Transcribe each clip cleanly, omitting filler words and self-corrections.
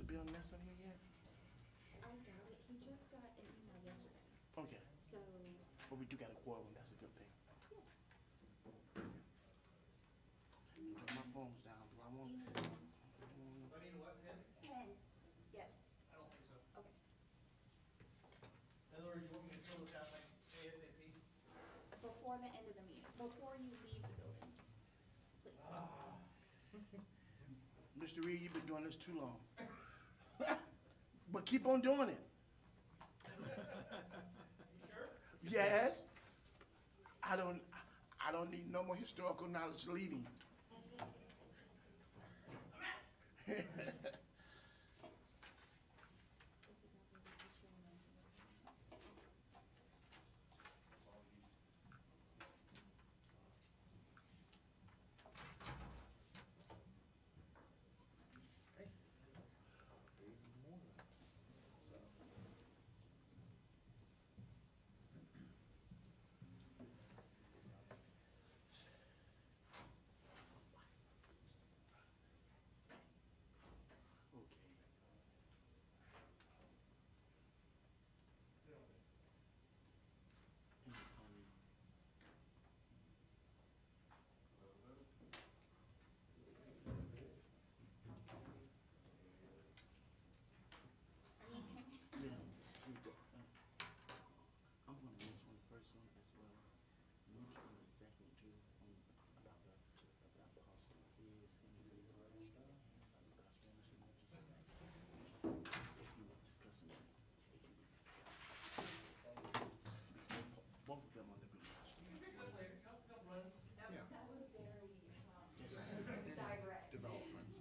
Bill Nesson here yet? I doubt it. He just got an email yesterday. Okay, So, but we do got a quorum, that's a good thing. yes. My phone's down, do I want? Do you need what, pen? Pen. Yes. I don't think so. Okay. In other words, you want me to fill this out like ASAP? Before the end of the meeting, before you leave the building, please. Mr. Reed, you've been doing this too long. But keep on doing it. You sure? Yes. I don't need no more historical knowledge leading. Yeah, here we go. I'm gonna mention on the first one as well. Mention on the second too, about the cost of his and the if you were discussing it, it can be discussed. Both of them on the beach. That was very, direct.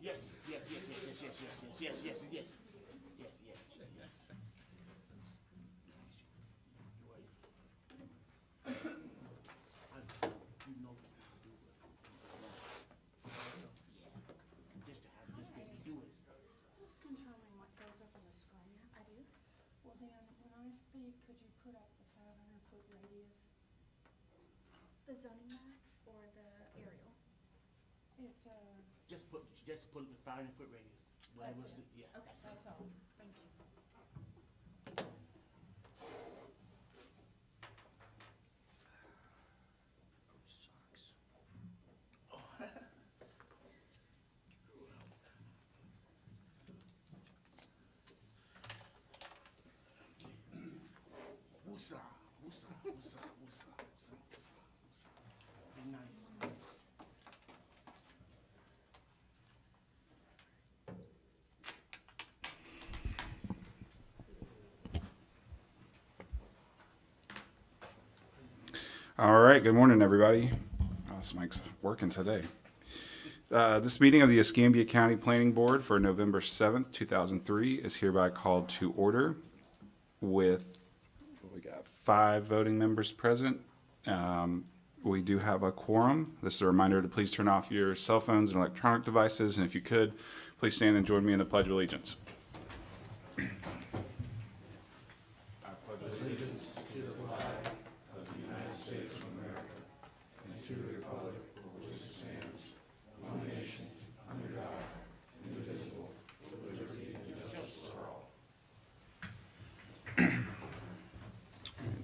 Yes, yes, yes, yes, yes, yes, yes, yes, yes, yes, yes. Yes, yes, yes. You know what to do with it. Yeah. Just to have this baby do it. Who's controlling what goes up on the screen? I do. Well then, when I speak, could you put up the 500-foot radius? The zoning map or the aerial? It's, Just put the 500-foot radius. Whatever's That's it. the- Yeah, Okay. that's it. that's all, thank you. Woosah, woosah, woosah, woosah, woosah, woosah, woosah. Be nice. All right, good morning, everybody. Oh, this mic's working today. This meeting of the Escambia County Planning Board for November 7th, 2003 is hereby called to order with, we got 5 voting members present. We do have a quorum. This is a reminder to please turn off your cell phones and electronic devices, and if you could, please stand and join me in the Pledge of Allegiance.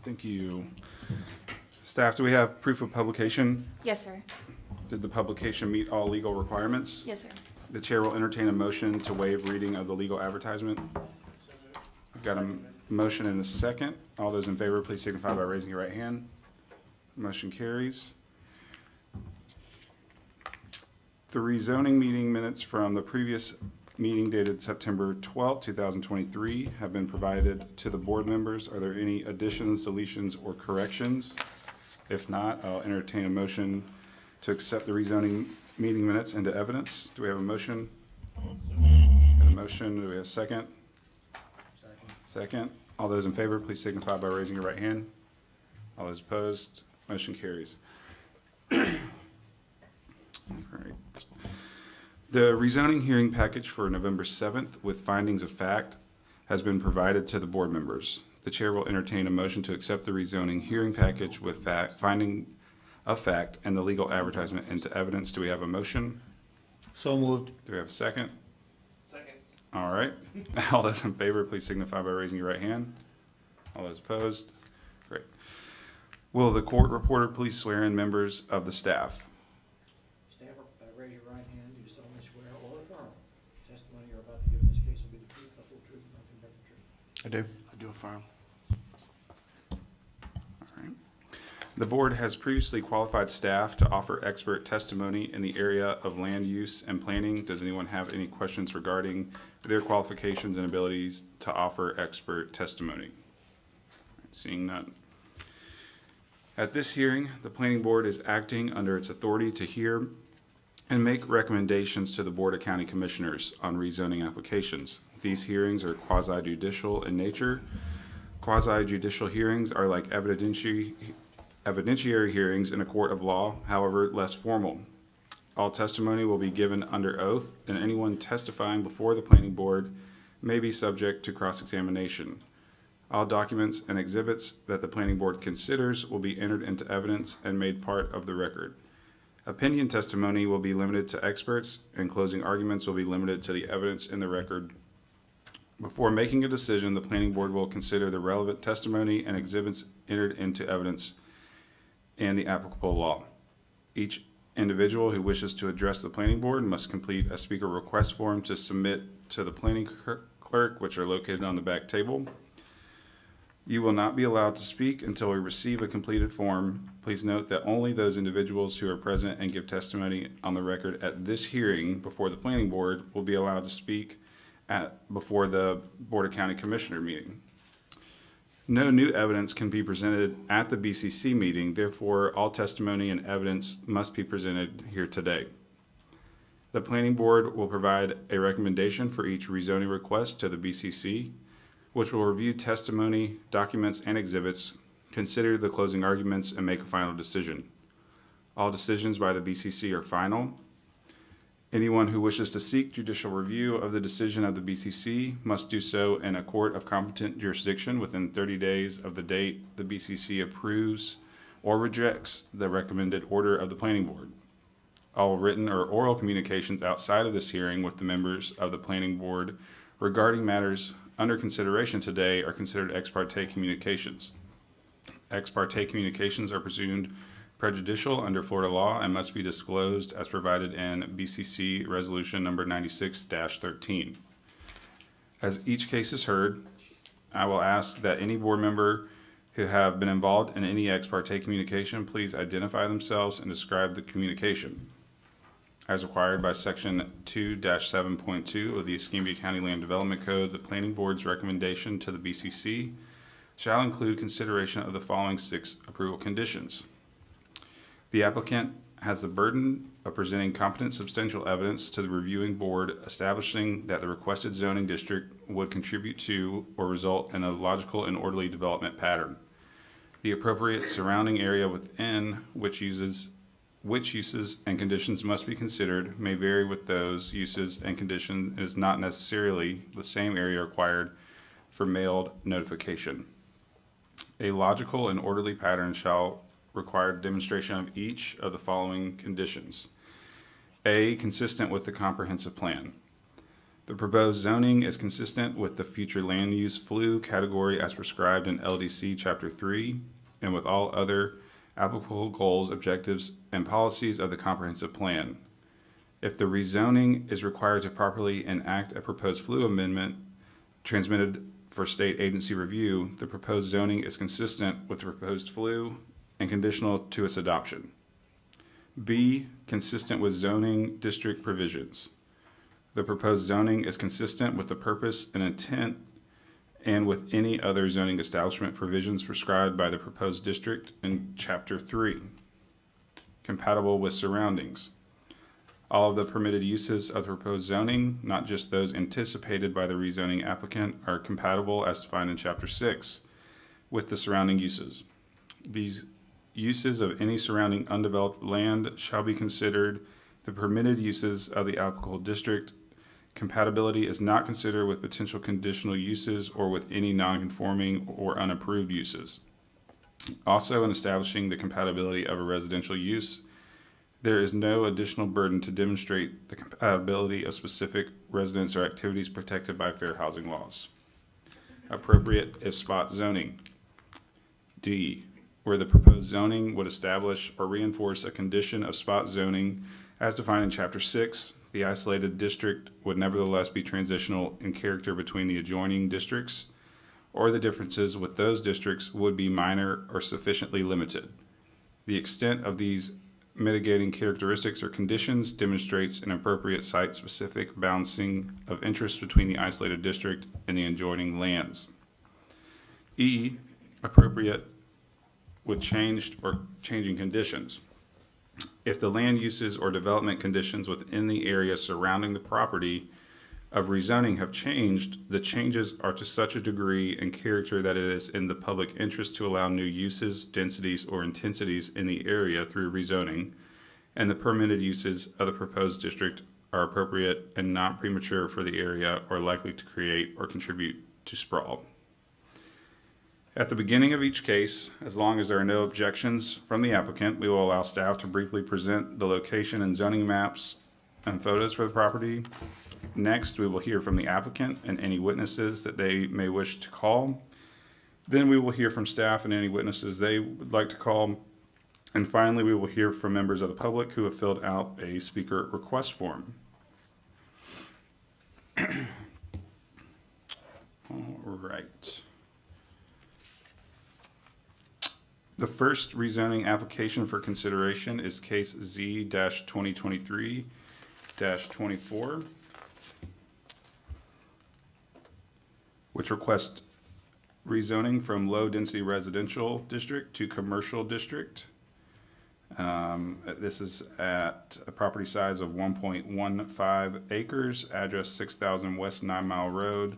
Thank you. Staff, do we have proof of publication? Yes, sir. Did the publication meet all legal requirements? Yes, sir. The chair will entertain a motion to waive reading of the legal advertisement. I've got a motion and a second. All those in favor, please signify by raising your right hand. Motion carries. The rezoning meeting minutes from the previous meeting dated September 12th, 2023 have been provided to the board members. Are there any additions, deletions, or corrections? If not, I'll entertain a motion to accept the rezoning meeting minutes into evidence. Do we have a motion? Got a motion. Do we have a second? Second. All those in favor, please signify by raising your right hand. All those opposed, motion carries. All right. The rezoning hearing package for November 7th with findings of fact has been provided to the board members. The chair will entertain a motion to accept the rezoning hearing package with finding of fact and the legal advertisement into evidence. Do we have a motion? So moved. Do we have a second? Second. All right. All those in favor, please signify by raising your right hand. All those opposed? Great. Will the court reporter please swear in members of the staff? Staff, raise your right hand. Do you solemnly swear or affirm testimony you're about to give in this case will be the truth, the whole truth, and nothing but the truth? I do. I do affirm. All right. The board has previously qualified staff to offer expert testimony in the area of land use and planning. Does anyone have any questions regarding their qualifications and abilities to offer expert testimony? Seeing none. At this hearing, the planning board is acting under its authority to hear and make recommendations to the Board of County Commissioners on rezoning applications. These hearings are quasi-judicial in nature. Quasi-judicial hearings are like evidentiary hearings in a court of law, however, less formal. All testimony will be given under oath, and anyone testifying before the planning board may be subject to cross-examination. All documents and exhibits that the planning board considers will be entered into evidence and made part of the record. Opinion testimony will be limited to experts, and closing arguments will be limited to the evidence in the record. Before making a decision, the planning board will consider the relevant testimony and exhibits entered into evidence and the applicable law. Each individual who wishes to address the planning board must complete a speaker request form to submit to the planning clerk, which are located on the back table. You will not be allowed to speak until we receive a completed form. Please note that only those individuals who are present and give testimony on the record at this hearing before the planning board will be allowed to speak before the Board of County Commissioner meeting. No new evidence can be presented at the BCC meeting, therefore all testimony and evidence must be presented here today. The planning board will provide a recommendation for each rezoning request to the BCC, which will review testimony, documents, and exhibits, consider the closing arguments, and make a final decision. All decisions by the BCC are final. Anyone who wishes to seek judicial review of the decision of the BCC must do so in a court of competent jurisdiction within 30 days of the date the BCC approves or rejects the recommended order of the planning board. All written or oral communications outside of this hearing with the members of the planning board regarding matters under consideration today are considered ex parte communications. Ex parte communications are presumed prejudicial under Florida law and must be disclosed as provided in BCC Resolution Number 96-13. As each case is heard, I will ask that any board member who have been involved in any ex parte communication please identify themselves and describe the communication. As required by Section 2-7.2 of the Escambia County Land Development Code, the Planning Board's recommendation to the BCC shall include consideration of the following 6 approval conditions. The applicant has the burden of presenting competent substantial evidence to the reviewing board establishing that the requested zoning district would contribute to or result in a logical and orderly development pattern. The appropriate surrounding area within which uses and conditions must be considered may vary with those uses and conditions and is not necessarily the same area required for mailed notification. A logical and orderly pattern shall require demonstration of each of the following conditions. A, consistent with the comprehensive plan. The proposed zoning is consistent with the future land use FLU category as prescribed in LDC Chapter 3 and with all other applicable goals, objectives, and policies of the comprehensive plan. If the rezoning is required to properly enact a proposed FLU amendment transmitted for state agency review, the proposed zoning is consistent with the proposed FLU and conditional to its adoption. B, consistent with zoning district provisions. The proposed zoning is consistent with the purpose and intent and with any other zoning establishment provisions prescribed by the proposed district in Chapter 3. Compatible with surroundings. All of the permitted uses of the proposed zoning, not just those anticipated by the rezoning applicant, are compatible as defined in Chapter 6 with the surrounding uses. These uses of any surrounding undeveloped land shall be considered the permitted uses of the applicable district. Compatibility is not considered with potential conditional uses or with any non-conforming or unapproved uses. Also, in establishing the compatibility of a residential use, There is no additional burden to demonstrate the compatibility of specific residents or activities protected by fair housing laws. Appropriate if spot zoning. D, where the proposed zoning would establish or reinforce a condition of spot zoning as defined in Chapter 6, the isolated district would nevertheless be transitional in character between the adjoining districts, or the differences with those districts would be minor or sufficiently limited. The extent of these mitigating characteristics or conditions demonstrates an appropriate site-specific balancing of interest between the isolated district and the adjoining lands. E, appropriate with changed or changing conditions. If the land uses or development conditions within the area surrounding the property of rezoning have changed, the changes are to such a degree and character that it is in the public interest to allow new uses, densities, or intensities in the area through rezoning, and the permitted uses of the proposed district are appropriate and not premature for the area or likely to create or contribute to sprawl. At the beginning of each case, as long as there are no objections from the applicant, we will allow staff to briefly present the location and zoning maps and photos for the property. Next, we will hear from the applicant and any witnesses that they may wish to call. Then we will hear from staff and any witnesses they would like to call. And finally, we will hear from members of the public who have filled out a speaker request form. All right. The first rezoning application for consideration is case Z-2023-24, which requests rezoning from low-density residential district to commercial district. This is at a property size of 1.15 acres, address 6000 West 9 Mile Road.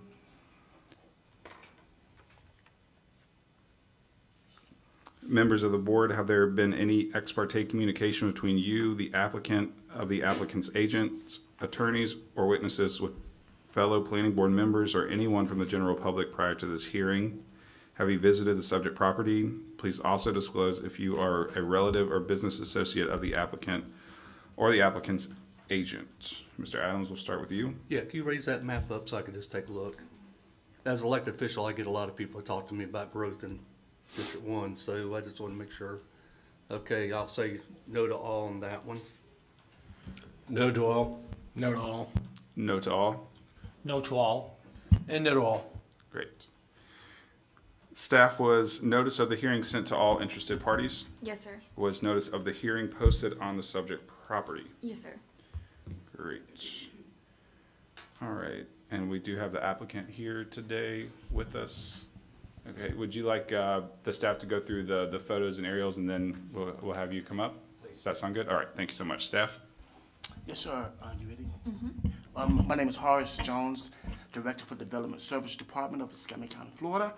Members of the board, have there been any ex parte communication between you, the applicant, of the applicant's agents, attorneys, or witnesses with fellow planning board members or anyone from the general public prior to this hearing? Have you visited the subject property? Please also disclose if you are a relative or business associate of the applicant or the applicant's agent. Mr. Adams, we'll start with you. Yeah, can you raise that map up so I can just take a look? As an elected official, I get a lot of people that talk to me about growth in District 1, so I just want to make sure. Okay, I'll say no to all on that one. No to all. No to all. No to all. No to all. And no to all. Great. Staff, was notice of the hearing sent to all interested parties? Yes, sir. Was notice of the hearing posted on the subject property? Yes, sir. Great. All right, and we do have the applicant here today with us. Okay, would you like the staff to go through the photos and aerials, and then we'll have you come up? Does that sound good? All right, thank you so much. Staff? Yes, sir. Are you ready? My name is Horace Jones, Director for Development Service Department of Escambia County, Florida.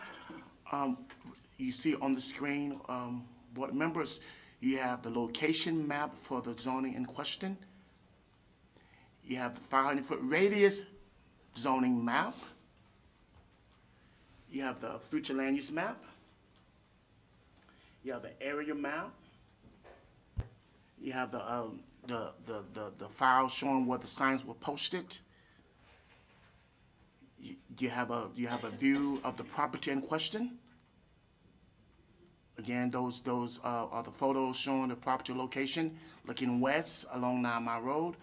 You see on the screen, board members, you have the location map for the zoning in question. You have the 500-foot radius zoning map. You have the future land use map. You have the area map. You have the file showing where the signs were posted. You have a view of the property in question. Again, those are the photos showing the property location, looking west along 9 Mile Road,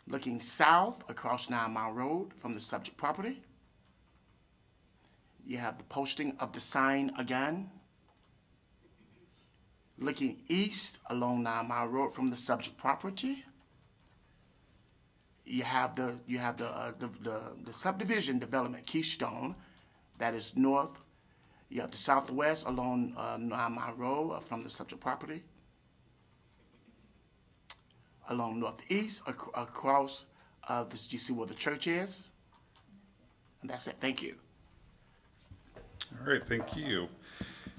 looking south across 9 Mile Road from the subject property. You have the posting of the sign again, looking east along 9 Mile Road from the subject property. You have the subdivision development Keystone, that is north. You have the southwest along 9 Mile Road from the subject property. Along northeast across this, you see where the church is, and that's it. Thank you. All right, thank you.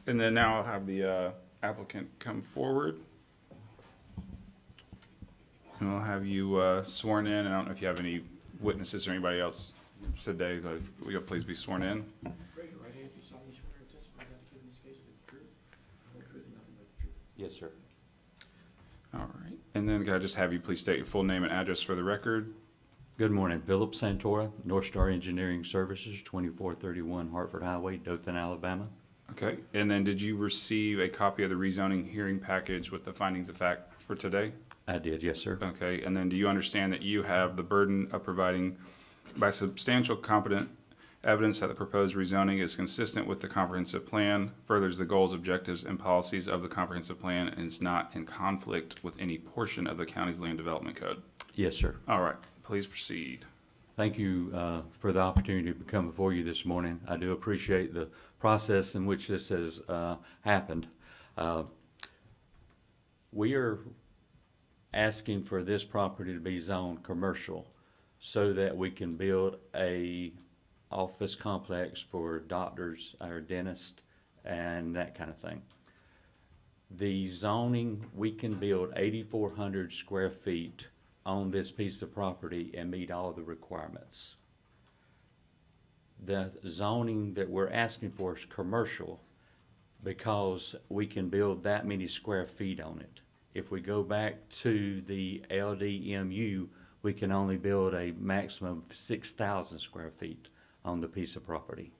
And then now I'll have the applicant come forward. And I'll have you sworn in. I don't know if you have any witnesses or anybody else today, but will you please be sworn in? Raise your right hand. Do you solemnly swear or testify that you give in this case will be the truth, the whole truth, and nothing but the truth? Yes, sir. And then can I just have you please state your full name and address for the record? Good morning, Philip Santora, North Star Engineering Services, 2431 Hartford Highway, Dothan, Alabama. Okay, and then did you receive a copy of the rezoning hearing package with the findings of fact for today? I did, yes, sir. Okay, and then do you understand that you have the burden of providing by substantial competent evidence that the proposed rezoning is consistent with the comprehensive plan, furthers the goals, objectives, and policies of the comprehensive plan, and is not in conflict with any portion of the county's land development code? Yes, sir. All right, please proceed. Thank you for the opportunity to come before you this morning. I do appreciate the process in which this has happened. We are asking for this property to be zoned commercial so that we can build a office complex for doctors or dentists and that kind of thing. The zoning, we can build 8,400 square feet on this piece of property and meet all the requirements. The zoning that we're asking for is commercial because we can build that many square feet on it. If we go back to the LDMU, we can only build a maximum of 6,000 square feet on the piece of property.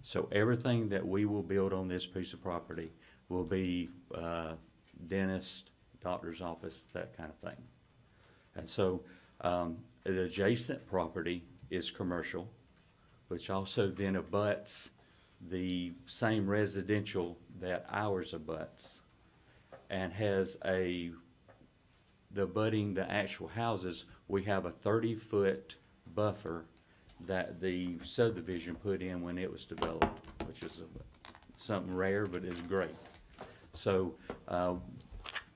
So everything that we will build on this piece of property will be dentist, doctor's office, that kind of thing. And so the adjacent property is commercial, which also then abuts the same residential that ours abuts, and has the abutting the actual houses, we have a 30-foot buffer that the subdivision put in when it was developed, which is something rare, but it's great. So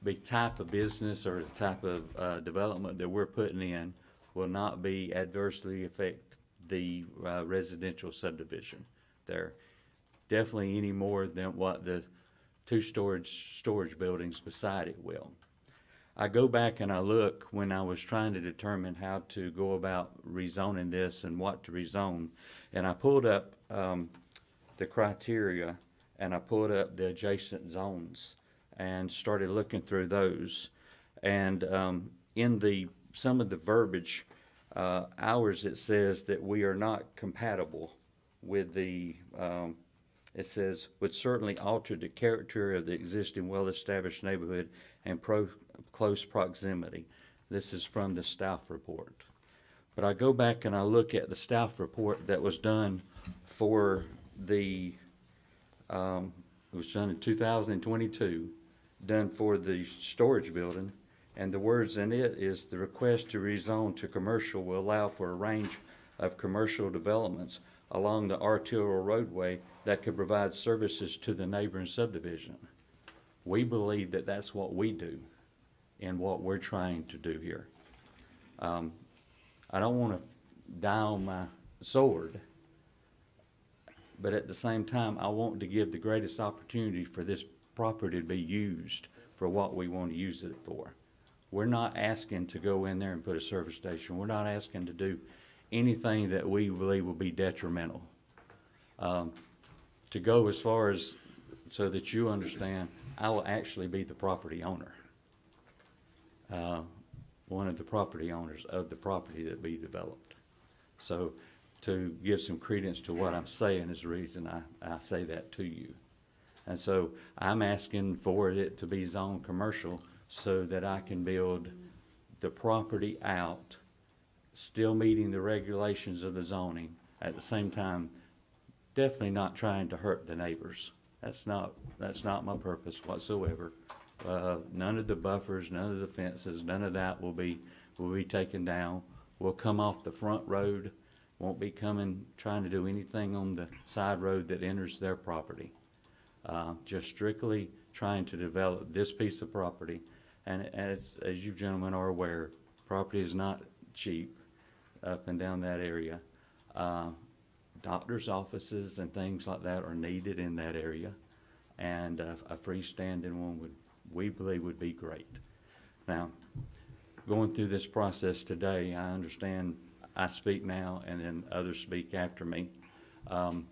the type of business or the type of development that we're putting in will not be adversely affect the residential subdivision there. Definitely any more than what the two storage buildings beside it will. I go back and I look when I was trying to determine how to go about rezoning this and what to rezone, and I pulled up the criteria and I pulled up the adjacent zones and started looking through those. And in some of the verbiage, ours, it says that we are not compatible with the it says, would certainly alter the character of the existing well-established neighborhood and close proximity. This is from the staff report. But I go back and I look at the staff report that was done for it was done in 2022, done for the storage building, and the words in it is, the request to rezone to commercial will allow for a range of commercial developments along the arterial roadway that could provide services to the neighboring subdivision. We believe that that's what we do and what we're trying to do here. I don't want to die on my sword, but at the same time, I want to give the greatest opportunity for this property to be used for what we want to use it for. We're not asking to go in there and put a service station. We're not asking to do anything that we believe will be detrimental. To go as far as, so that you understand, I will actually be the property owner. One of the property owners of the property that be developed. So to give some credence to what I'm saying is the reason I say that to you. And so I'm asking for it to be zoned commercial so that I can build the property out, still meeting the regulations of the zoning, at the same time definitely not trying to hurt the neighbors. That's not my purpose whatsoever. None of the buffers, none of the fences, none of that will be taken down. We'll come off the front road, won't be trying to do anything on the side road that enters their property. Just strictly trying to develop this piece of property. And as you gentlemen are aware, property is not cheap up and down that area. Doctors' offices and things like that are needed in that area, and a freestanding one we believe would be great. Now, going through this process today, I understand I speak now and then others speak after me. And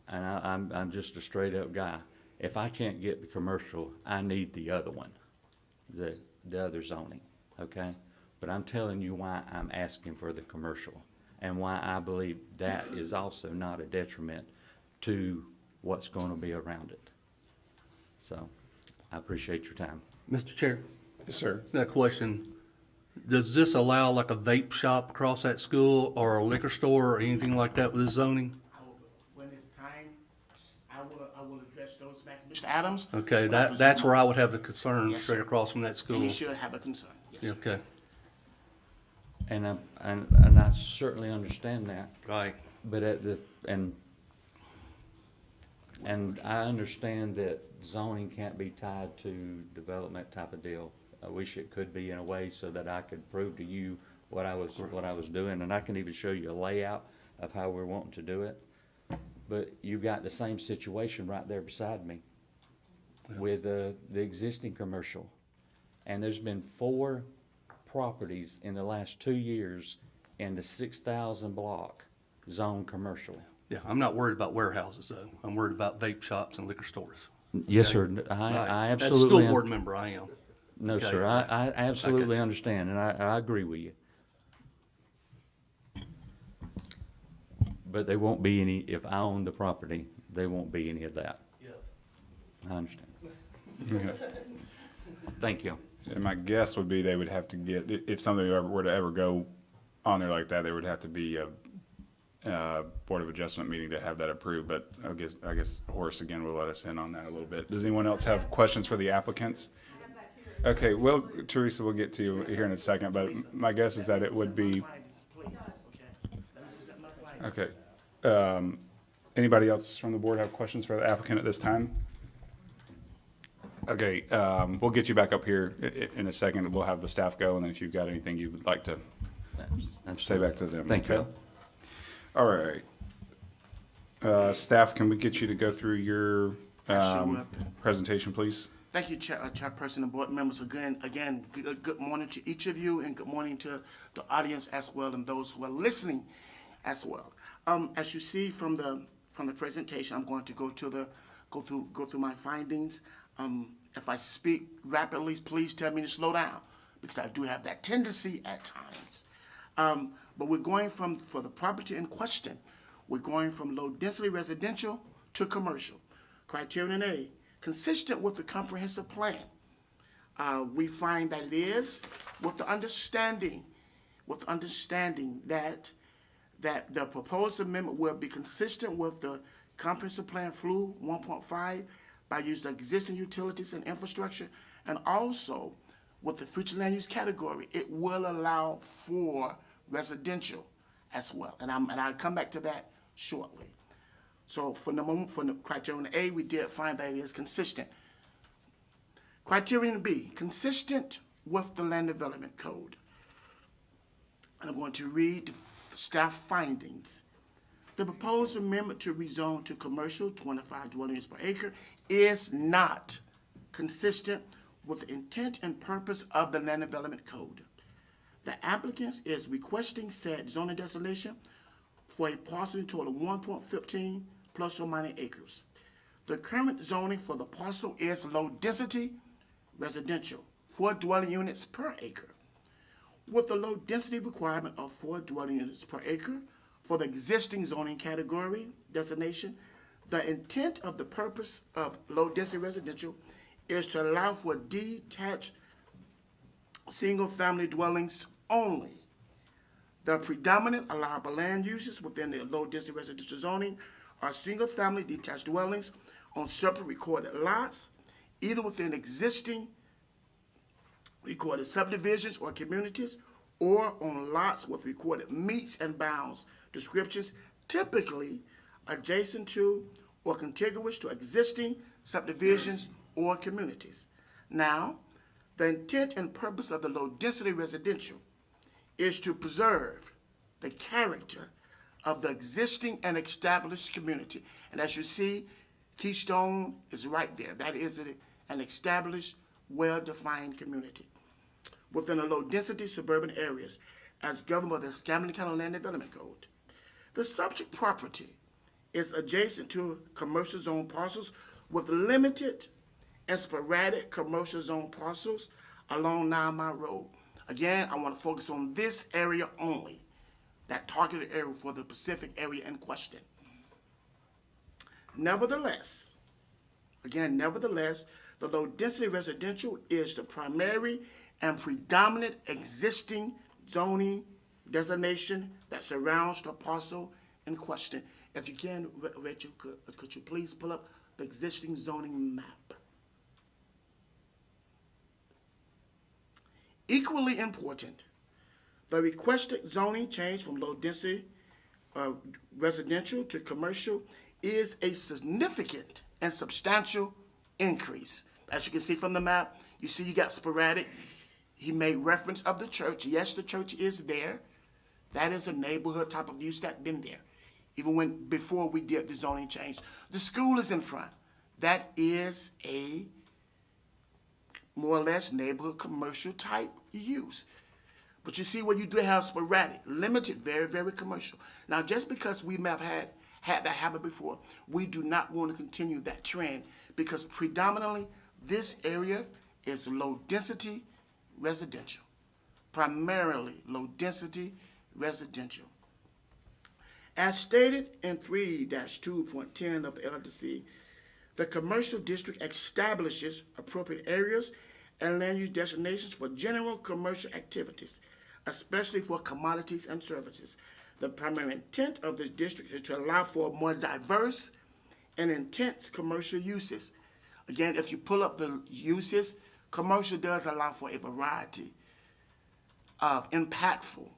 I'm just a straight up guy. If I can't get the commercial, I need the other one. the other zoning, okay? But I'm telling you why I'm asking for the commercial and why I believe that is also not a detriment to what's gonna be around it. So, I appreciate your time. Mr. Chair, Yes, sir. that question, does this allow like a vape shop across that school or a liquor store or anything like that with the zoning? When it's time, I will address those back to Mr. Adams. Okay, But I that's presume- where I would have the concern, Yes, straight sir. across from that And school. he should have a concern, yes, Yeah, sir. okay, And I certainly understand that. right. But and I understand that zoning can't be tied to development type of deal. I wish it could be in a way so that I could prove to you what I was doing, and I can even show you a layout of how we're wanting to do it. But you've got the same situation right there beside me with the existing commercial. And there's been 4 properties in the last 2 years in the 6,000 block zone commercial. Yeah, I'm not worried about warehouses though. I'm worried about vape shops and liquor stores. Yes, Okay. sir. Right. I As a absolutely. school board member, I am. No, Okay. sir, I absolutely Okay. understand, and I agree with you. But there won't be any, if I own the property, there won't be any of that. Yeah. I understand. Okay. Thank you. And my guess would be they would have to get, if something were to ever go on there like that, there would have to be a Board of Adjustment meeting to have that approved, but I guess Horace again will let us in on that a little bit. Does anyone else have questions for the applicants? Okay, well, Teresa, we'll get to you here in a second, but my guess is that it would be, Findings, please, okay? Let me present my findings. okay. Anybody else from the board have questions for the applicant at this time? Okay, we'll get you back up here in a second. We'll have the staff go, and then if you've got anything you would like to say back to them. Thank okay? you. All right. Staff, can we get you to go through your Sure will. presentation, please? Thank you, Chairperson and board members. Again, good morning to each of you, and good morning to the audience as well, and those who are listening as well. As you see from the presentation, I'm going to go through my findings. If I speak rapidly, please tell me to slow down, because I do have that tendency at times. But we're going for the property in question, we're going from low-density residential to commercial. Criterion A, consistent with the comprehensive plan. We find that it is with the understanding that the proposed amendment will be consistent with the comprehensive plan FLU 1.5 by using existing utilities and infrastructure, and also with the future land use category, it will allow for residential as well. And I'll come back to that shortly. So for the criterion A, we did find that it is consistent. Criterion B, consistent with the Land Development Code. And I'm going to read the staff findings. The proposed amendment to rezone to commercial, 25 dwelling units per acre, is not consistent with the intent and purpose of the Land Development Code. The applicant is requesting said zoning designation for a parcel total of 1.15 plus or minus acres. The current zoning for the parcel is low-density residential, 4 dwelling units per acre, with the low-density requirement of 4 dwelling units per acre for the existing zoning category designation. The intent of the purpose of low-density residential is to allow for detached single-family dwellings only. The predominant allowable land uses within the low-density residential zoning are single-family detached dwellings on separate recorded lots, either within existing recorded subdivisions or communities, or on lots with recorded meets and bounds descriptions, typically adjacent to or contiguous to existing subdivisions or communities. Now, the intent and purpose of the low-density residential is to preserve the character of the existing and established community. And as you see, Keystone is right there. That is an established, well-defined community within the low-density suburban areas as governed by the Escambia County Land Development Code. The subject property is adjacent to commercial zone parcels with limited and sporadic commercial zone parcels along 9 Mile Road. Again, I want to focus on this area only, that targeted area for the specific area in question. Nevertheless, the low-density residential is the primary and predominant existing zoning designation that surrounds the parcel in question. If you can, Rachel, could you please pull up the existing zoning map? Equally important, the requested zoning change from low-density residential to commercial is a significant and substantial increase. As you can see from the map, you see you got sporadic. He made reference of the church. Yes, the church is there. That is a neighborhood type of use that's been there, even before we did the zoning change. The school is in front. That is a more or less neighborhood commercial type use. But you see where you do have sporadic, limited, very, very commercial. Now, just because we may have had that habit before, we do not want to continue that trend, because predominantly this area is low density residential, primarily low density residential. As stated in 3-2.10 of the LDC, the commercial district establishes appropriate areas and land use designations for general commercial activities, especially for commodities and services. The primary intent of this district is to allow for more diverse and intense commercial uses. Again, if you pull up the uses, commercial does allow for a variety of impactful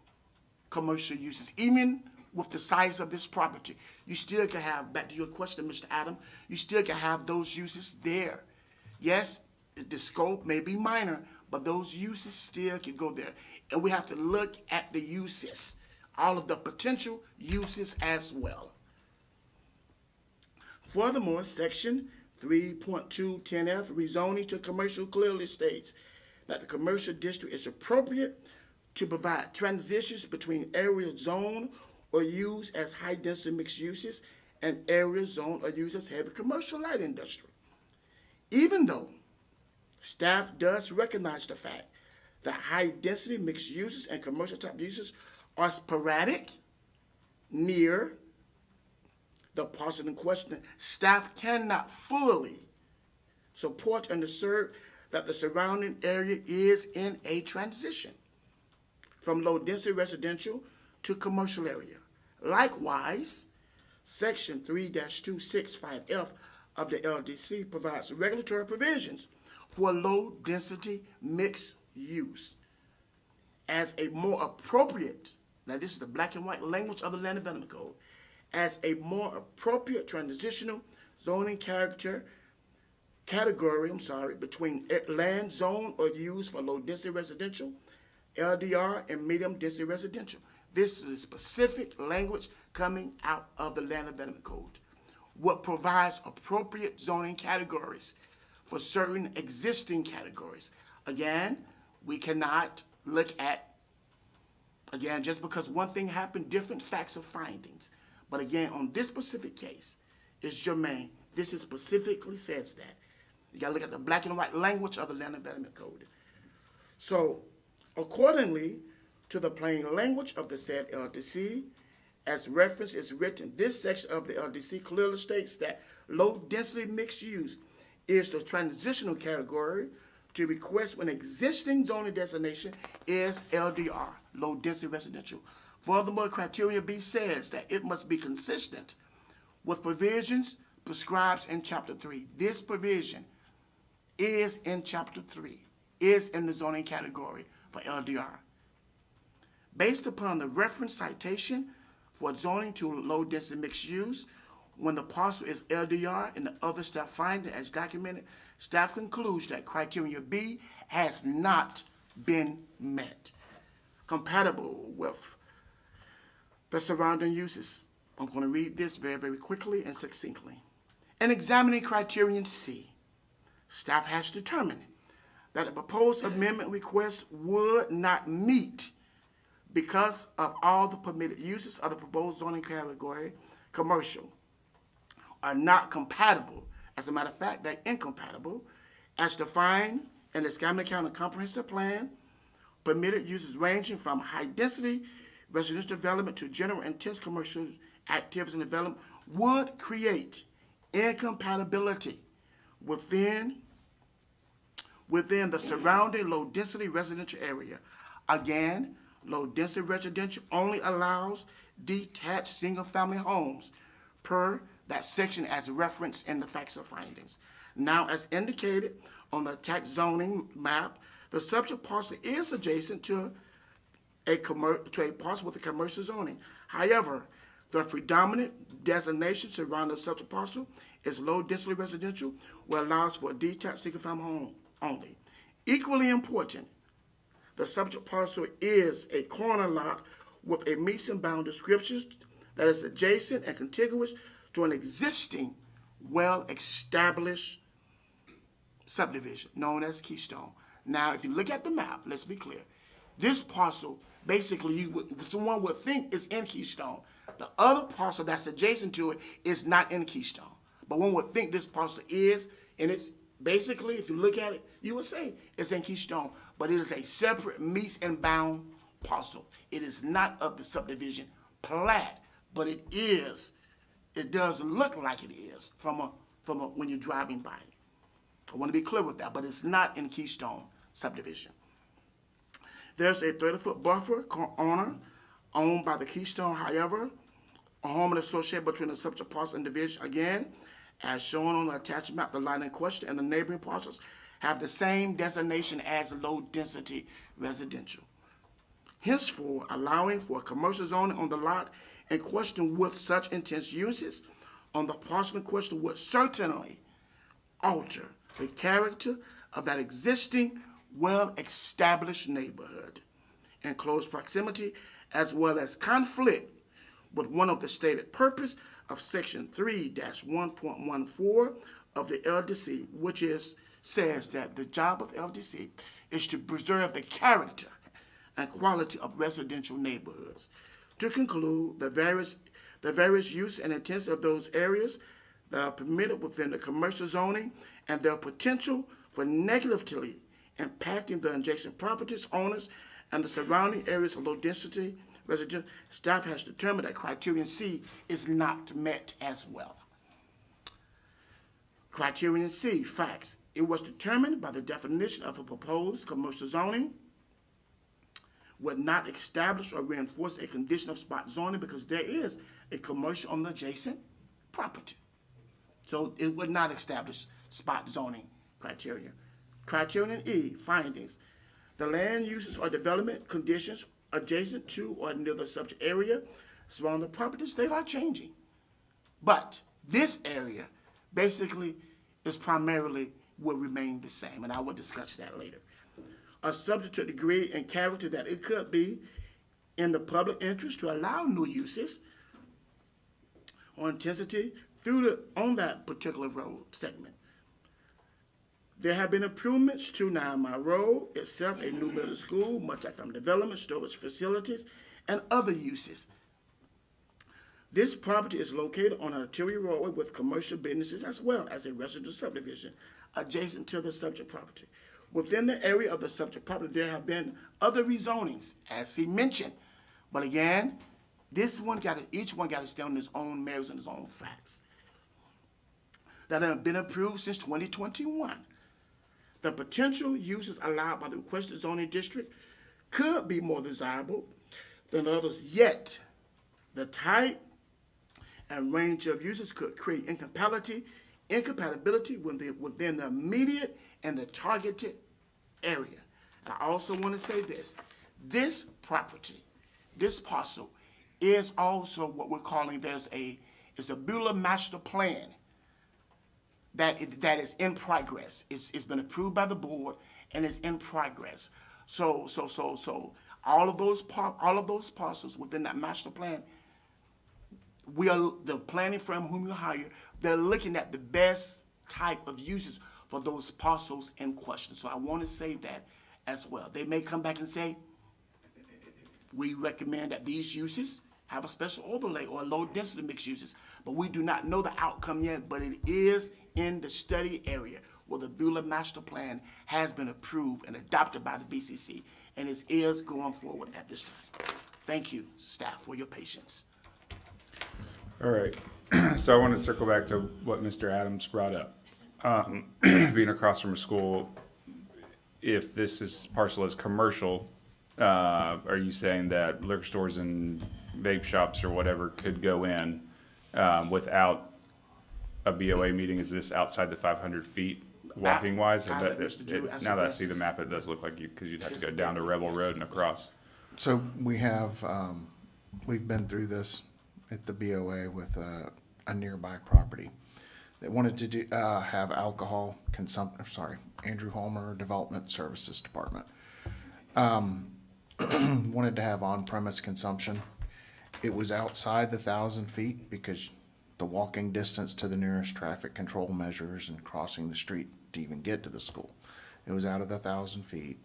commercial uses. Even with the size of this property, you still can have, back to your question, Mr. Adam, you still can have those uses there. Yes, the scope may be minor, but those uses still can go there. And we have to look at the uses, all of the potential uses as well. Furthermore, section 3.210F, rezoning to commercial, clearly states that the commercial district is appropriate to provide transitions between area zone or used as high-density mixed uses and area zone or used as heavy commercial light industry. Even though staff does recognize the fact that high-density mixed uses and commercial type uses are sporadic near the parcel in question, staff cannot fully support and assert that the surrounding area is in a transition from low-density residential to commercial area. Likewise, section 3-265F of the LDC provides regulatory provisions for low-density mixed use as a more appropriate, now this is the black and white language of the Land Development Code, as a more appropriate transitional zoning category, between land zone or use for low-density residential, LDR, and medium-density residential. This is the specific language coming out of the Land Development Code, what provides appropriate zoning categories for certain existing categories. Again, we cannot look at, again, just because one thing happened, different facts or findings. But again, on this specific case, it's germane. This is specifically says that. You gotta look at the black and white language of the Land Development Code. So, accordingly to the plain language of the said LDC, as reference is written, this section of the LDC clearly states that low-density mixed use is the transitional category to request when existing zoning designation is LDR, low-density residential. Furthermore, criteria B says that it must be consistent with provisions prescribed in Chapter 3. This provision is in Chapter 3, is in the zoning category for LDR. Based upon the reference citation for zoning to low-density mixed use, when the parcel is LDR and the other staff finding as documented, staff concludes that criteria B has not been met, compatible with the surrounding uses. I'm going to read this very, very quickly and succinctly. In examining criterion C, staff has determined that the proposed amendment request would not meet because of all the permitted uses of the proposed zoning category, commercial, are not compatible. As a matter of fact, they're incompatible as defined in the Escambia County Comprehensive Plan. Permitted uses ranging from high-density residential development to general intense commercial activities and development would create incompatibility within the surrounding low-density residential area. Again, low-density residential only allows detached single-family homes per that section as referenced in the facts or findings. Now, as indicated on the tax zoning map, the subject parcel is adjacent to a parcel with a commercial zoning. However, the predominant designation surrounding the subject parcel is low-density residential, which allows for a detached single-family home only. Equally important, the subject parcel is a corner lot with a meets and bound descriptions that is adjacent and contiguous to an existing well-established subdivision known as Keystone. Now, if you look at the map, let's be clear. This parcel, basically, someone would think is in Keystone. The other parcel that's adjacent to it is not in Keystone. But one would think this parcel is, and it's basically, if you look at it, you would say it's in Keystone. But it is a separate meets and bound parcel. It is not of the subdivision plat, but it does look like it is from when you're driving by it. I want to be clear with that, but it's not in Keystone subdivision. There's a 30-foot buffer owned by the Keystone. However, a home associated between the subject parcel and division, again, as shown on the attached map, the lot in question and the neighboring parcels have the same designation as low-density residential. Henceforth, allowing for commercial zoning on the lot in question with such intense uses on the parcel in question would certainly alter the character of that existing well-established neighborhood in close proximity, as well as conflict with one of the stated purpose of Section 3-1.14 of the LDC, which says that the job of the LDC is to preserve the character and quality of residential neighborhoods. To conclude, the various use and intents of those areas that are permitted within the commercial zoning and their potential for negatively impacting the adjacent properties, owners, and the surrounding areas of low-density residential, staff has determined that criterion C is not met as well. Criterion C, facts. It was determined by the definition of a proposed commercial zoning would not establish or reinforce a condition of spot zoning because there is a commercial on the adjacent property. So it would not establish spot zoning criteria. Criterion E, findings. The land uses or development conditions adjacent to or near the subject area surrounding the properties, they are changing. But this area basically is primarily will remain the same, and I will discuss that later. Are subject to a degree and character that it could be in the public interest to allow new uses or intensity on that particular road segment. There have been improvements to 9 Mile Road itself, a new middle school, multi-family development, storage facilities, and other uses. This property is located on an arterial roadway with commercial businesses as well as a residential subdivision adjacent to the subject property. Within the area of the subject property, there have been other rezonings, as he mentioned. But again, each one got to stand on its own merits and its own facts that have been approved since 2021. The potential uses allowed by the requested zoning district could be more desirable than others, yet the type and range of uses could create incompatibility within the immediate and the targeted area. And I also want to say this property, this parcel, is also what we're calling, it's a Beulah Master Plan that is in progress. It's been approved by the board and it's in progress. So all of those parcels within that master plan, the planning firm whom you hire, they're looking at the best type of uses for those parcels in question. So I want to say that as well. They may come back and say, we recommend that these uses have a special overlay or low density mixed uses, but we do not know the outcome yet, but it is in the study area. where the Beulah Master Plan has been approved and adopted by the BCC, and it is going forward at this time. Thank you, staff, for your patience. All right, so I want to circle back to what Mr. Adams brought up. Being across from a school, if this parcel is commercial, are you saying that liquor stores and vape shops or whatever could go in without a BOA meeting? Is this outside the 500 feet walking wise? I'll let Mr. Drew answer Now that I this. see the map, it does look like because you'd have to go down to Rebel Road and across. So we have, we've been through this at the BOA with a nearby property that wanted to do, have alcohol Andrew Homer Development Services Department. Wanted to have on-premise consumption. It was outside the 1,000 feet because the walking distance to the nearest traffic control measures and crossing the street to even get to the school. It was out of the 1,000 feet.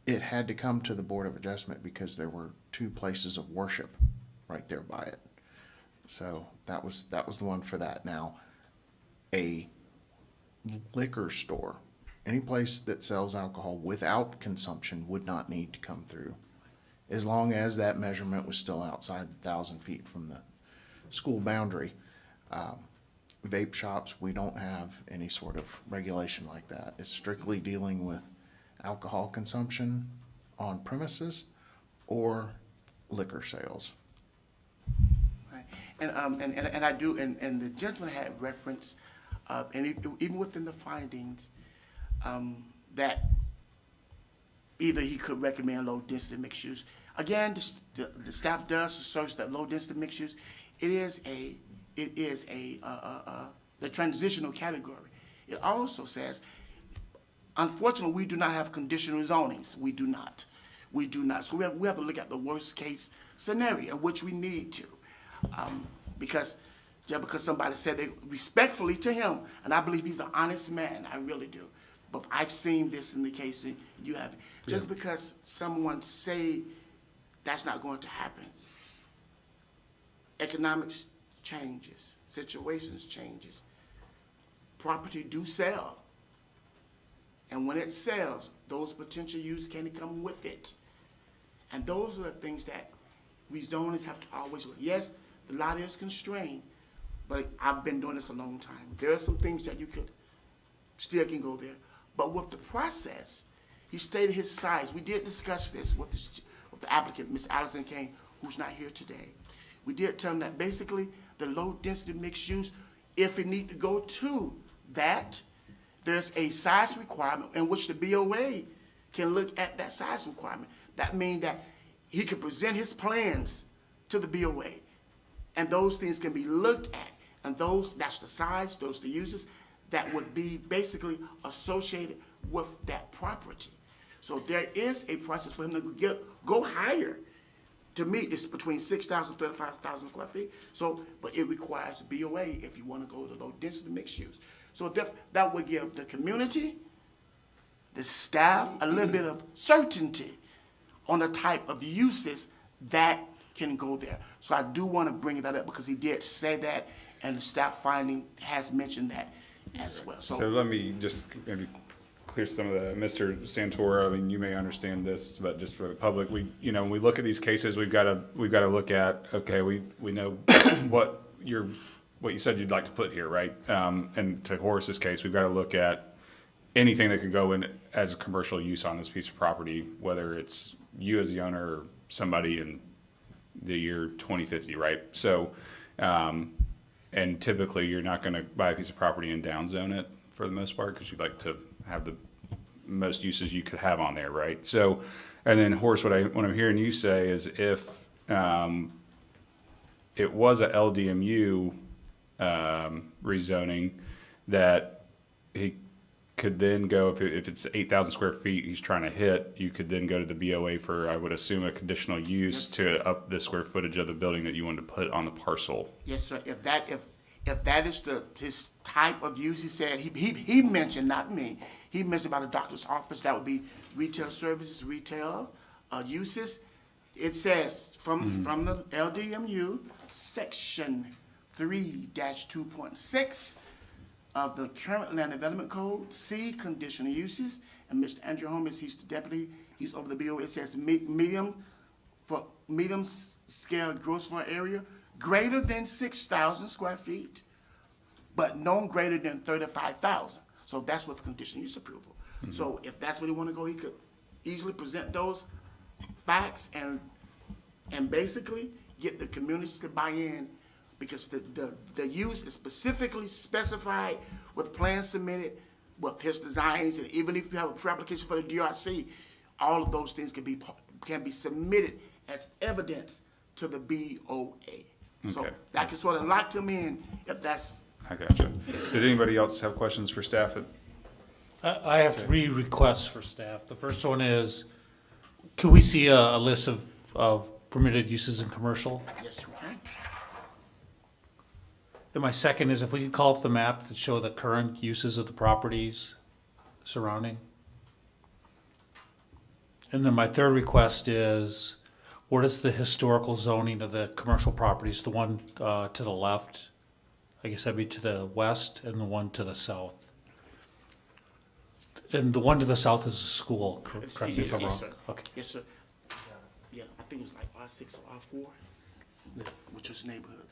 It had to come to the Board of Adjustment because there were 2 places of worship right there by it. So that was the one for that. Now, a liquor store, any place that sells alcohol without consumption would not need to come through, as long as that measurement was still outside the 1,000 feet from the school boundary. Vape shops, we don't have any sort of regulation like that. It's strictly dealing with alcohol consumption on premises or liquor sales. Right. And I do, and the gentleman had reference, and even within the findings, that either he could recommend low-density mixed use. Again, the staff does search that low-density mixed use. It is the transitional category. It also says, unfortunately, we do not have conditional zonings. We do not. So we have to look at the worst-case scenario, which we need to, because somebody said they respectfully to him, and I believe he's an honest man. I really do. But I've seen this in the case, and you haven't. Just because someone say that's not going to happen, economics changes, situations changes, property do sell, and when it sells, those potential use can come with it, and those are the things that rezoners have to always look. Yes, the lot is constrained, but I've been doing this a long time. There are some things that you could still can go there. But with the process, he stated his size. We did discuss this with the applicant, Ms. Allison Kane, who's not here today. We did tell him that basically the low-density mixed use, if it need to go to that, there's a size requirement in which the BOA can look at that size requirement. That means that he can present his plans to the BOA, and those things can be looked at, and that's the size, those the uses, that would be basically associated with that property. So there is a process for him to go higher. To me, it's between 6,000 and 35,000 square feet. So, but it requires BOA if you want to go to low density mixed use. So that would give the community, the staff, a little bit of certainty on the type of uses that can go there. So I do want to bring that up because he did say that, and the staff finding has mentioned that as well. So let me just maybe clear some of the, Mr. Santoro, I mean, you may understand this, but just for the public, when we look at these cases, we've got to look at, okay, we know what you said you'd like to put here, right? And to Horace's case, we've got to look at anything that could go in as a commercial use on this piece of property, whether it's you as the owner or somebody in the year 2050, right? So, and typically you're not going to buy a piece of property and downzone it for the most part because you'd like to have the most uses you could have on there, right? So, and then Horace, what I'm hearing you say is if it was a LDMU rezoning, that he could then go, if it's 8,000 square feet he's trying to hit, you could then go to the BOA for, I would assume, a conditional use to up the square footage of the building that you wanted to put on the parcel. Yes, sir. If that is his type of use, he said, he mentioned, not me, he mentioned about a doctor's office, that would be retail services, retail uses. It says from the LDMU, section 3-2.6, of the current land development code, C, conditional uses, and Mr. Andrew Holmes, he's the deputy, he's over the BO, it says medium scale gross floor area, greater than 6,000 square feet, but no greater than 35,000. So that's what the conditional use approval. So if that's where he want to go, he could easily present those facts and basically get the communities to buy in, because the use is specifically specified with plans submitted, with his designs, and even if you have a pre-application for the DRC, all of those things can be submitted as evidence to the BOA. So Okay. that can sort of lock them in if that's. I gotcha. Did anybody else have questions for staff? I have 3 requests for staff. The first one is, could we see a list of permitted uses in commercial? Yes, you can. And my second is if we could call up the map to show the current uses of the properties surrounding. And then my third request is, what is the historical zoning of the commercial properties? The one to the left, I guess that'd be to the west, and the one to the south. And the one to the south is a school, correct me if I'm Yes, wrong. sir. Okay. Yes, sir. Yeah, I think it was like R6 or R4, which was neighborhood.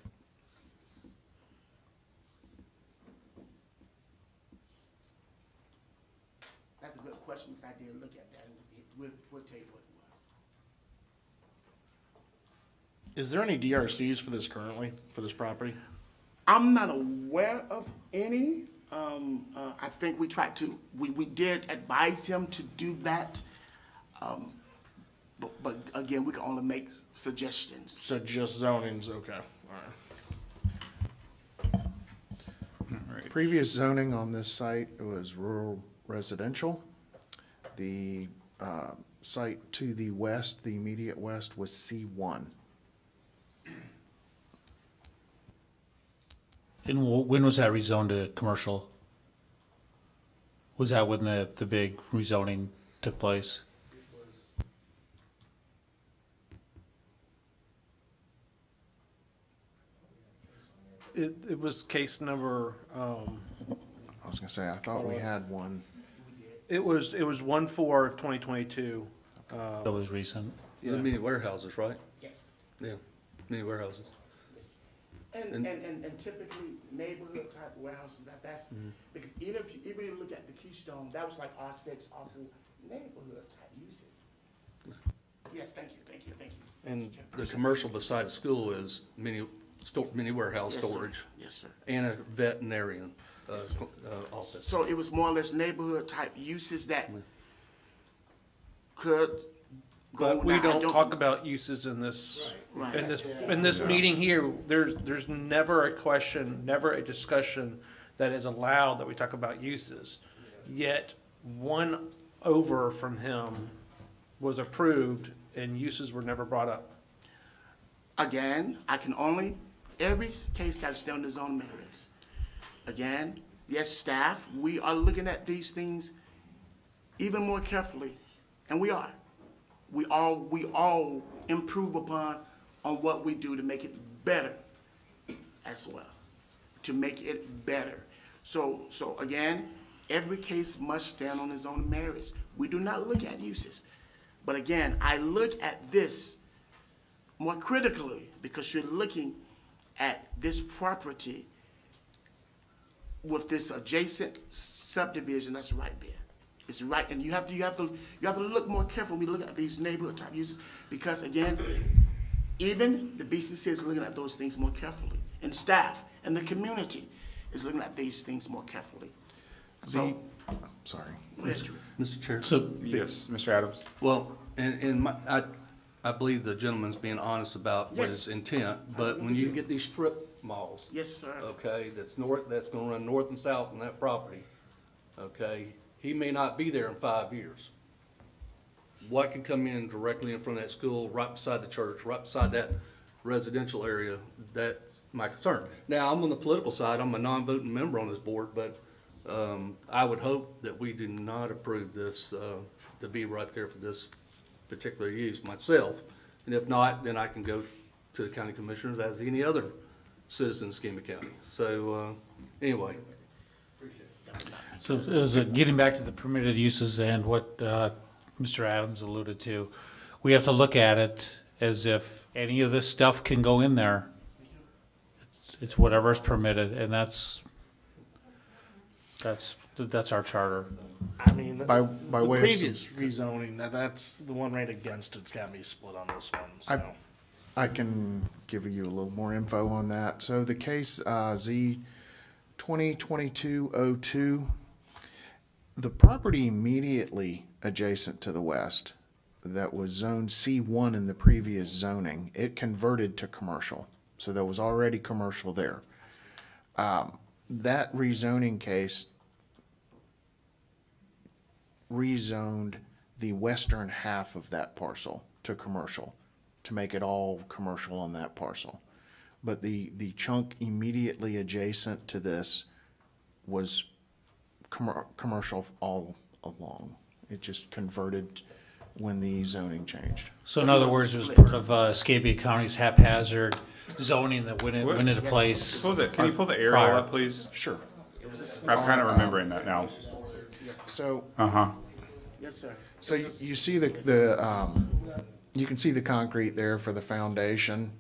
That's a good question, because I did look at that, and we'll tell you what it was. Is there any DRCs for this currently, for this property? I'm not aware of any. I think we tried to, we did advise him to do that. But again, we can only make suggestions. So just zoning's okay, alright. All right. Previous zoning on this site was rural residential. The site to the west, the immediate west, was C1. And when was that rezoned to commercial? Was that when the big rezoning took place? It was case number, I was gonna say, I thought we had one. it was 1/4 of 2022. That was recent. The mini warehouses, right? Yes. Yeah, mini warehouses. And typically neighborhood type warehouses, that's, because even if you look at the Keystone, that was like R6, R4, neighborhood type uses. Yes, thank you. And The commercial beside the school is mini warehouse Yes, sir. storage Yes, sir. and a veterinarian, office. So it was more or less neighborhood type uses that could go. But we now, I don't talk about uses in this, Right. in this meeting here. There's never a question, never a discussion that is allowed that we talk about uses. Yet, one over from him was approved and uses were never brought up. Again, I can only, every case got to stay on the zone merits. Again, yes, staff, we are looking at these things even more carefully, and we are. We all improve upon on what we do to make it better as well, to make it better. So again, every case must stand on its own merits. We do not look at uses. But again, I look at this more critically because you're looking at this property with this adjacent subdivision that's right there. It's right, and you have to look more careful when we look at these neighborhood type uses, because again, even the BCC is looking at those things more carefully, and staff and the community is looking at these things more carefully. So, Sorry. go ahead, Drew. Mr. Chair? So, Yes, Mr. Adams? Well, I believe the gentleman's being honest about what his Yes. intent, but when you get these strip malls, Yes, sir. okay, that's gonna run north and south on that property, okay, he may not be there in 5 years. What can come in directly in front of that school, right beside the church, right beside that residential area, that's my concern. Now, I'm on the political side, I'm a non-voting member on this board, but, I would hope that we do not approve this, to be right there for this particular use myself. And if not, then I can go to the county commissioners as any other citizen in Escambia County. So, anyway, So is it getting back to the permitted uses and what Mr. Adams alluded to? We have to look at it as if any of this stuff can go in there. It's whatever's permitted, and that's our charter. I mean, By the way of previous rezoning, that's the one right against it's got me split on this one, so. I can give you a little more info on that. So the case Z 2022-02, the property immediately adjacent to the west that was zoned C1 in the previous zoning, it converted to commercial. So there was already commercial there. That rezoning case rezoned the western half of that parcel to commercial, to make it all commercial on that parcel. But the chunk immediately adjacent to this was commercial all along. It just converted when the zoning changed. So in other words, it was part of Escambia County's haphazard zoning that went into place. Can you pull the arrow Prior. up, please? Sure. I'm kind of remembering that now. So, Uh-huh. Yes, sir. so you see you can see the concrete there for the foundation.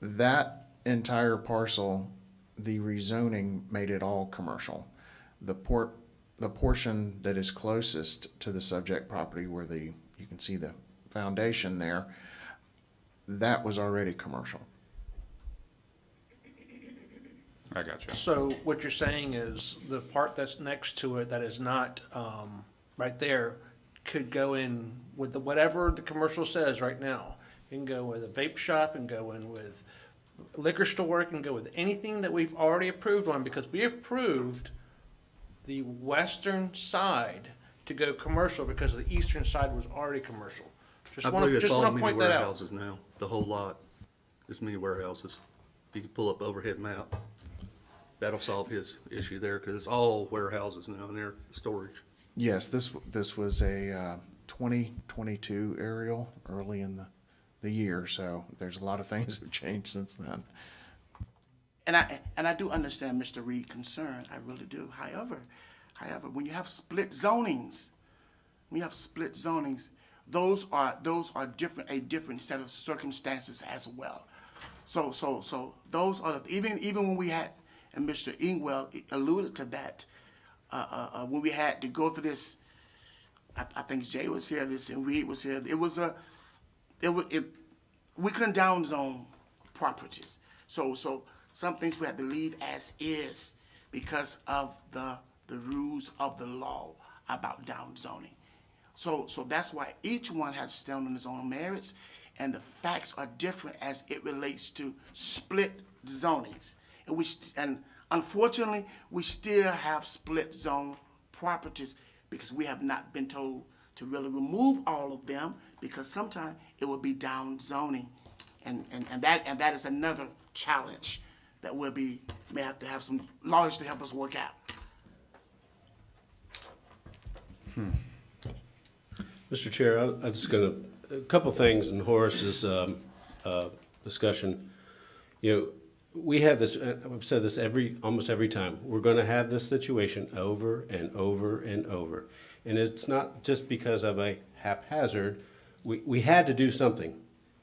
That entire parcel, the rezoning made it all commercial. The portion that is closest to the subject property where you can see the foundation there, that was already commercial. I got you. So what you're saying is the part that's next to it that is not, right there, could go in with whatever the commercial says right now. It can go with a vape shop, and go in with liquor store, it can go with anything that we've already approved on, because we approved the western side to go commercial because the eastern side was already commercial. I believe it's all wanna mini point that out. warehouses now, the whole lot is mini warehouses. If you can pull up overhead map, that'll solve his issue there, because it's all warehouses now in their storage. Yes, this was a 2022 aerial early in the year, so there's a lot of things that have changed since then. And I do understand Mr. Reed's concern, I really do. However, when you have split zonings, those are a different set of circumstances as well. So those are even when we had, and Mr. Ingwell alluded to that, when we had to go through this. I think Jay was here, and Reed was here. We couldn't downzone properties. So some things we had to leave as is because of the rules of the law about downzoning. So that's why each one has to stand on its own merits, and the facts are different as it relates to split zonings. And unfortunately, we still have split zone properties because we have not been told to really remove all of them, because sometimes it will be down zoning, and that is another challenge that may have to have some lawyers to help us work out. Mr. Chair, I'm just gonna, a couple things in Horace's discussion. You know, we have this, I've said this almost every time, we're gonna have this situation over and over and over. And it's not just because of a haphazard, we had to do something.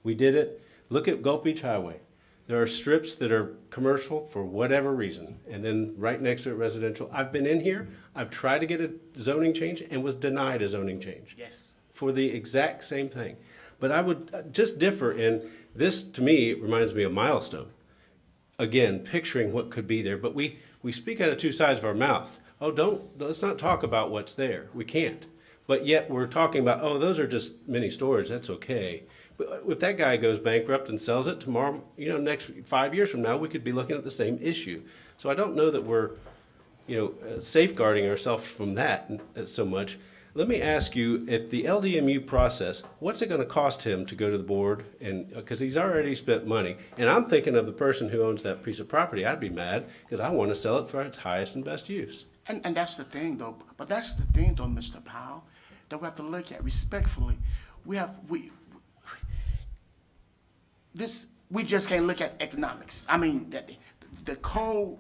We did it. Look at Gulf Beach Highway. There are strips that are commercial for whatever reason, and then right next to it residential. I've been in here, I've tried to get a zoning change and was denied a zoning change. Yes. For the exact same thing. But I would just differ in, this to me reminds me of Milestone. Again, picturing what could be there, but we speak out of two sides of our mouth. Oh, let's not talk about what's there. We can't. But yet we're talking about, oh, those are just mini storage, that's okay. But if that guy goes bankrupt and sells it tomorrow, next 5 years from now, we could be looking at the same issue. So I don't know that we're, safeguarding ourselves from that so much. Let me ask you, if the LDMU process, what's it going to cost him to go to the board? And because he's already spent money, and I'm thinking of the person who owns that piece of property. I'd be mad because I want to sell it for its highest and best use. And that's the thing, though. But that's the thing, though, Mr. Powell, that we have to look at respectfully. We just can't look at economics. I mean, that the code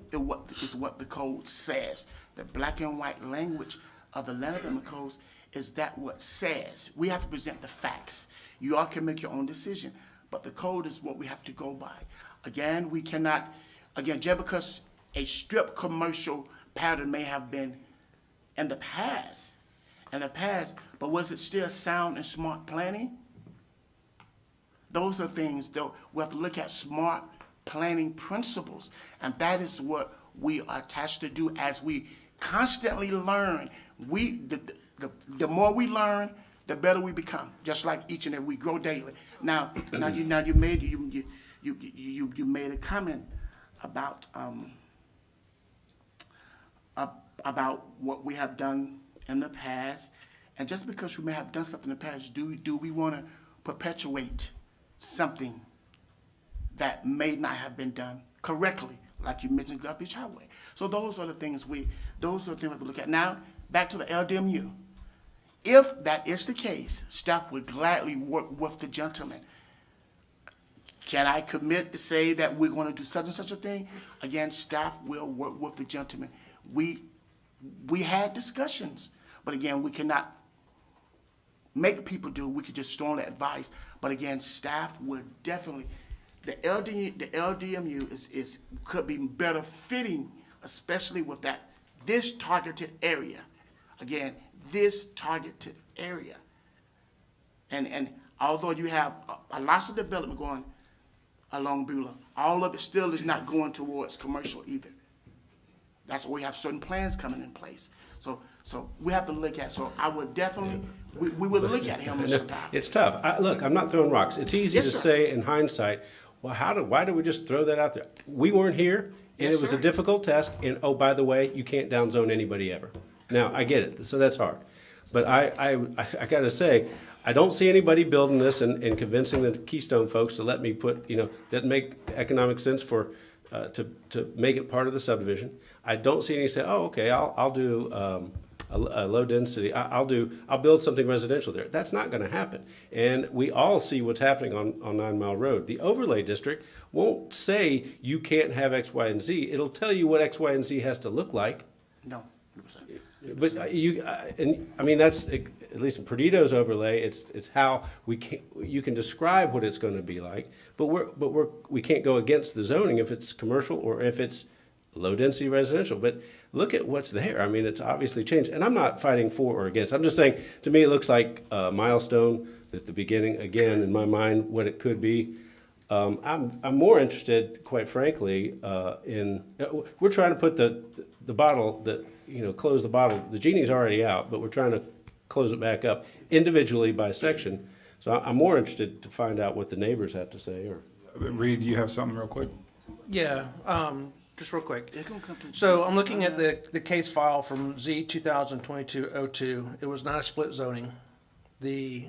is what the code says. the black and white language of the land development codes is that what says. We have to present the facts. You all can make your own decision, but the code is what we have to go by. Again, we cannot, again, just because a strip commercial pattern may have been in the past, but was it still sound and smart planning? Those are things that we have to look at, smart planning principles, and that is what we are attached to do as we constantly learn. The more we learn, the better we become. Just like each and every, we grow daily. Now you made a comment about what we have done in the past, and just because we may have done something in the past, do we want to perpetuate something that may not have been done correctly, like you mentioned, Gulf Beach Highway? So those are the things we have to look at. Now, back to the LDMU. If that is the case, staff would gladly work with the gentleman. Can I commit to say that we're going to do such and such a thing? Again, staff will work with the gentleman. We had discussions, but again, we cannot make people do. We could just strongly advise. But again, staff would definitely. The LDMU could be better fitting, especially with this targeted area. Again, this targeted area. And although you have a lot of development going along Beulah, all of it still is not going towards commercial either. That's why we have certain plans coming in place. So we have to look at. So I would definitely, we would look at him. It's tough. Look, I'm not throwing rocks. It's easy Yes, to sir. say in hindsight, well, why did we just throw that out there? We weren't here, and Yes, it was sir. a difficult task, and oh, by the way, you can't downzone anybody ever. Now, I get it, so that's hard. But I gotta say, I don't see anybody building this and convincing the Keystone folks to let me put, doesn't make economic sense for, to make it part of the subdivision. I don't see any say, oh, okay, I'll do, a low density, I'll build something residential there. That's not gonna happen. And we all see what's happening on 9 Mile Road. The overlay district won't say you can't have X, Y, and Z. It'll tell you what X, Y, and Z has to look like. No. But that's, at least in Perdido's overlay, it's how you can describe what it's gonna be like, but we can't go against the zoning if it's commercial or if it's low-density residential. But look at what's there. I mean, it's obviously changed, and I'm not fighting for or against. I'm just saying, to me, it looks like a milestone at the beginning, again, in my mind, what it could be. I'm more interested, quite frankly, we're trying to put the bottle that, close the bottle. The genie's already out, but we're trying to close it back up individually by section. So I'm more interested to find out what the neighbors have to say. Reed, you have something real quick? Yeah, just real quick. It's gonna come to- So I'm looking at the case file from Z 2022-02. It was not a split zoning. The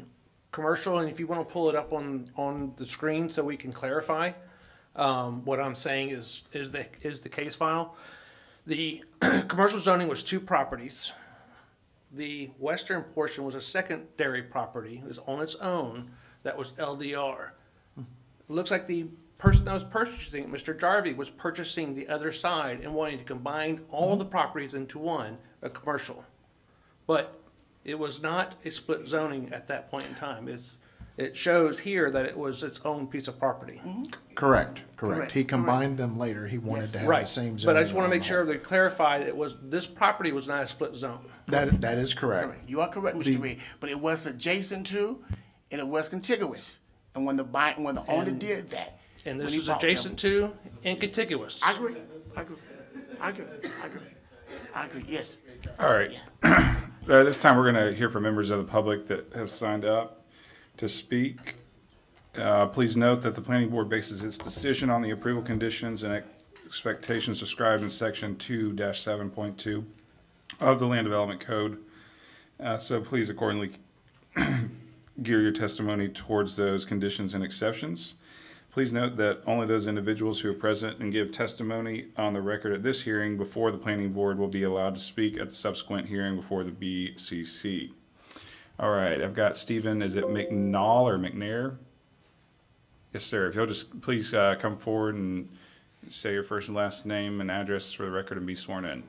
commercial, and if you want to pull it up on the screen so we can clarify, what I'm saying is the case file. The commercial zoning was 2 properties. The western portion was a secondary property. It was on its own. That was LDR. It looks like the person that was purchasing, Mr. Jarvie, was purchasing the other side and wanting to combine all the properties into one, a commercial. But it was not a split zoning at that point in time. It shows here that it was its own piece of property. Correct. Correct, He combined them later. He wanted to have the Right, same but zoning. I just want to on make the sure whole. they clarify that this property was not a split zone. That is correct. Correct. You are correct, Mr. Reed, but it was adjacent to, and it was contiguous. And when the owner did that. And when this he is bought them- adjacent to and contiguous. I agree, yes. All right. So this time, we're going to hear from members of the public that have signed up to speak. Please note that the planning board bases its decision on the approval conditions and expectations described in section 2-7.2 of the Land Development Code. So please accordingly gear your testimony towards those conditions and exceptions. Please note that only those individuals who are present and give testimony on the record at this hearing before the planning board will be allowed to speak at the subsequent hearing before the BCC. All right, I've got Stephen, is it McNall or McNair? Yes, sir. If you'll just please come forward and say your first and last name and address for the record and be sworn in.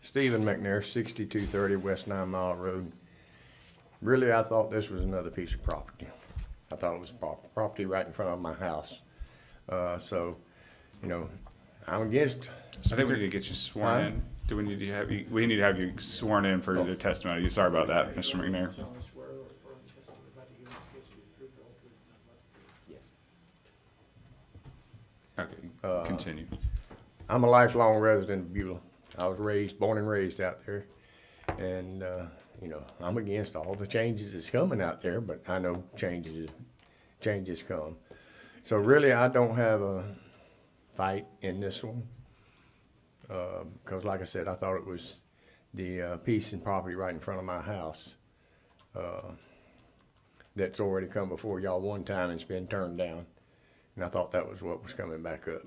Stephen McNair, 6230 West 9 Mile Road. Really, I thought this was another piece of property. I thought it was property right in front of my house. So, you know, I'm against. I think we need to get you sworn Huh? in. Do we need to have you, we need to have you sworn in for the testimony. Sorry about that, Mr. McNair. solemnly swear or affirm the testimony you're about to give in this case will be the truth, the whole truth, and nothing but the truth? Yes. Okay, continue. I'm a lifelong resident of Beulah. I was born and raised out there. And, you know, I'm against all the changes that's coming out there, but I know changes come. So really, I don't have a fight in this one. Because like I said, I thought it was the piece and property right in front of my house that's already come before y'all one time and it's been turned down. And I thought that was what was coming back up.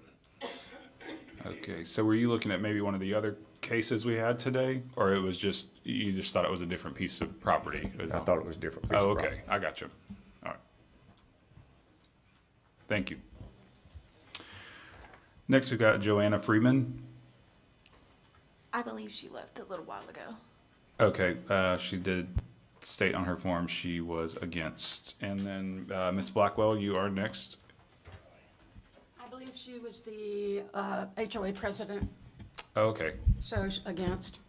Okay, so were you looking at maybe one of the other cases we had today? Or it was just, you just thought it was a different piece of property? I thought it was a different piece Oh, of okay, property. I got you. All right. Thank you. Next, we've got Joanna Freeman. I believe she left a little while ago. Okay, she did state on her form she was against. And then, Ms. Blackwell, you are next. I believe she was the HOA president, Okay, so against.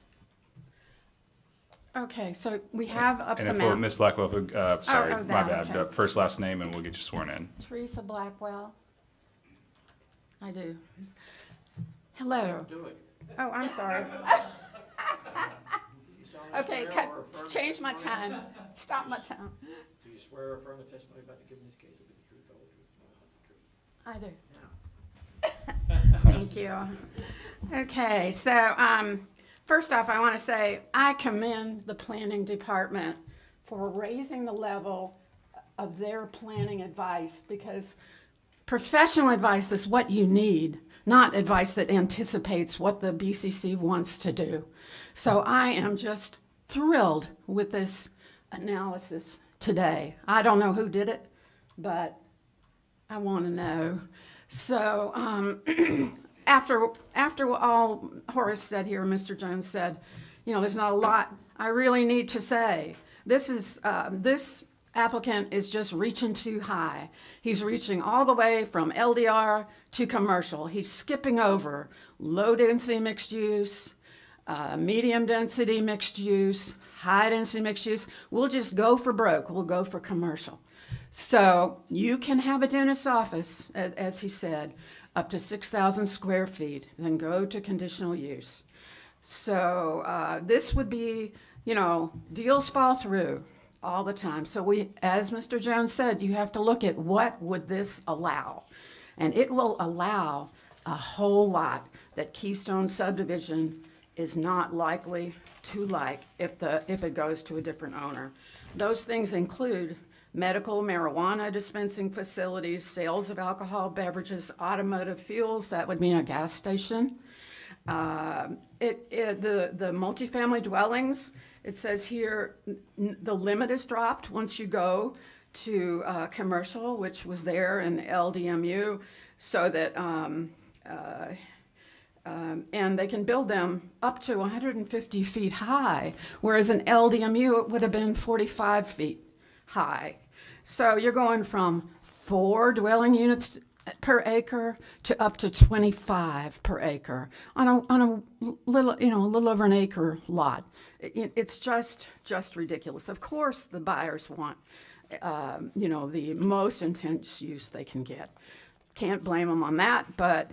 Okay, so we have up and the if map. Ms. Blackwell, sorry, oh, my that, bad. okay. First, last name, and we'll get you sworn in. Teresa Blackwell. I do. Hello. Do it. Oh, I'm sorry. You solemnly Okay, swear or affirm the change my testimony- time. Stop my time. Do you swear or affirm the testimony you're about to give in this case will be the truth, the whole truth, and nothing but the truth? I do. Thank you. Okay, so first off, I want to say I commend the planning department for raising the level of their planning advice, because professional advice is what you need, not advice that anticipates what the BCC wants to do. So I am just thrilled with this analysis today. I don't know who did it, but I want to know. So after all Horace said here, Mr. Jones said, you know, there's not a lot I really need to say. This applicant is just reaching too high. He's reaching all the way from LDR to commercial. He's skipping over low density mixed use, medium density mixed use, high density mixed use. We'll just go for broke. We'll go for commercial. So you can have a dentist's office, as he said, up to 6,000 square feet, then go to conditional use. So this would be, you know, deals fall through all the time. So we, as Mr. Jones said, you have to look at what would this allow. And it will allow a whole lot that Keystone subdivision is not likely to like if it goes to a different owner. Those things include medical marijuana dispensing facilities, sales of alcohol beverages, automotive fuels, that would mean a gas station. The multifamily dwellings, it says here, the limit is dropped once you go to commercial, which was there in LDMU, so that, and they can build them up to 150 feet high, whereas in LDMU, it would have been 45 feet high. So you're going from 4 dwelling units per acre to up to 25 per acre on a little, you know, a little over an acre lot. It's just ridiculous. Of course, the buyers want, you know, the most intense use they can get. Can't blame them on that, but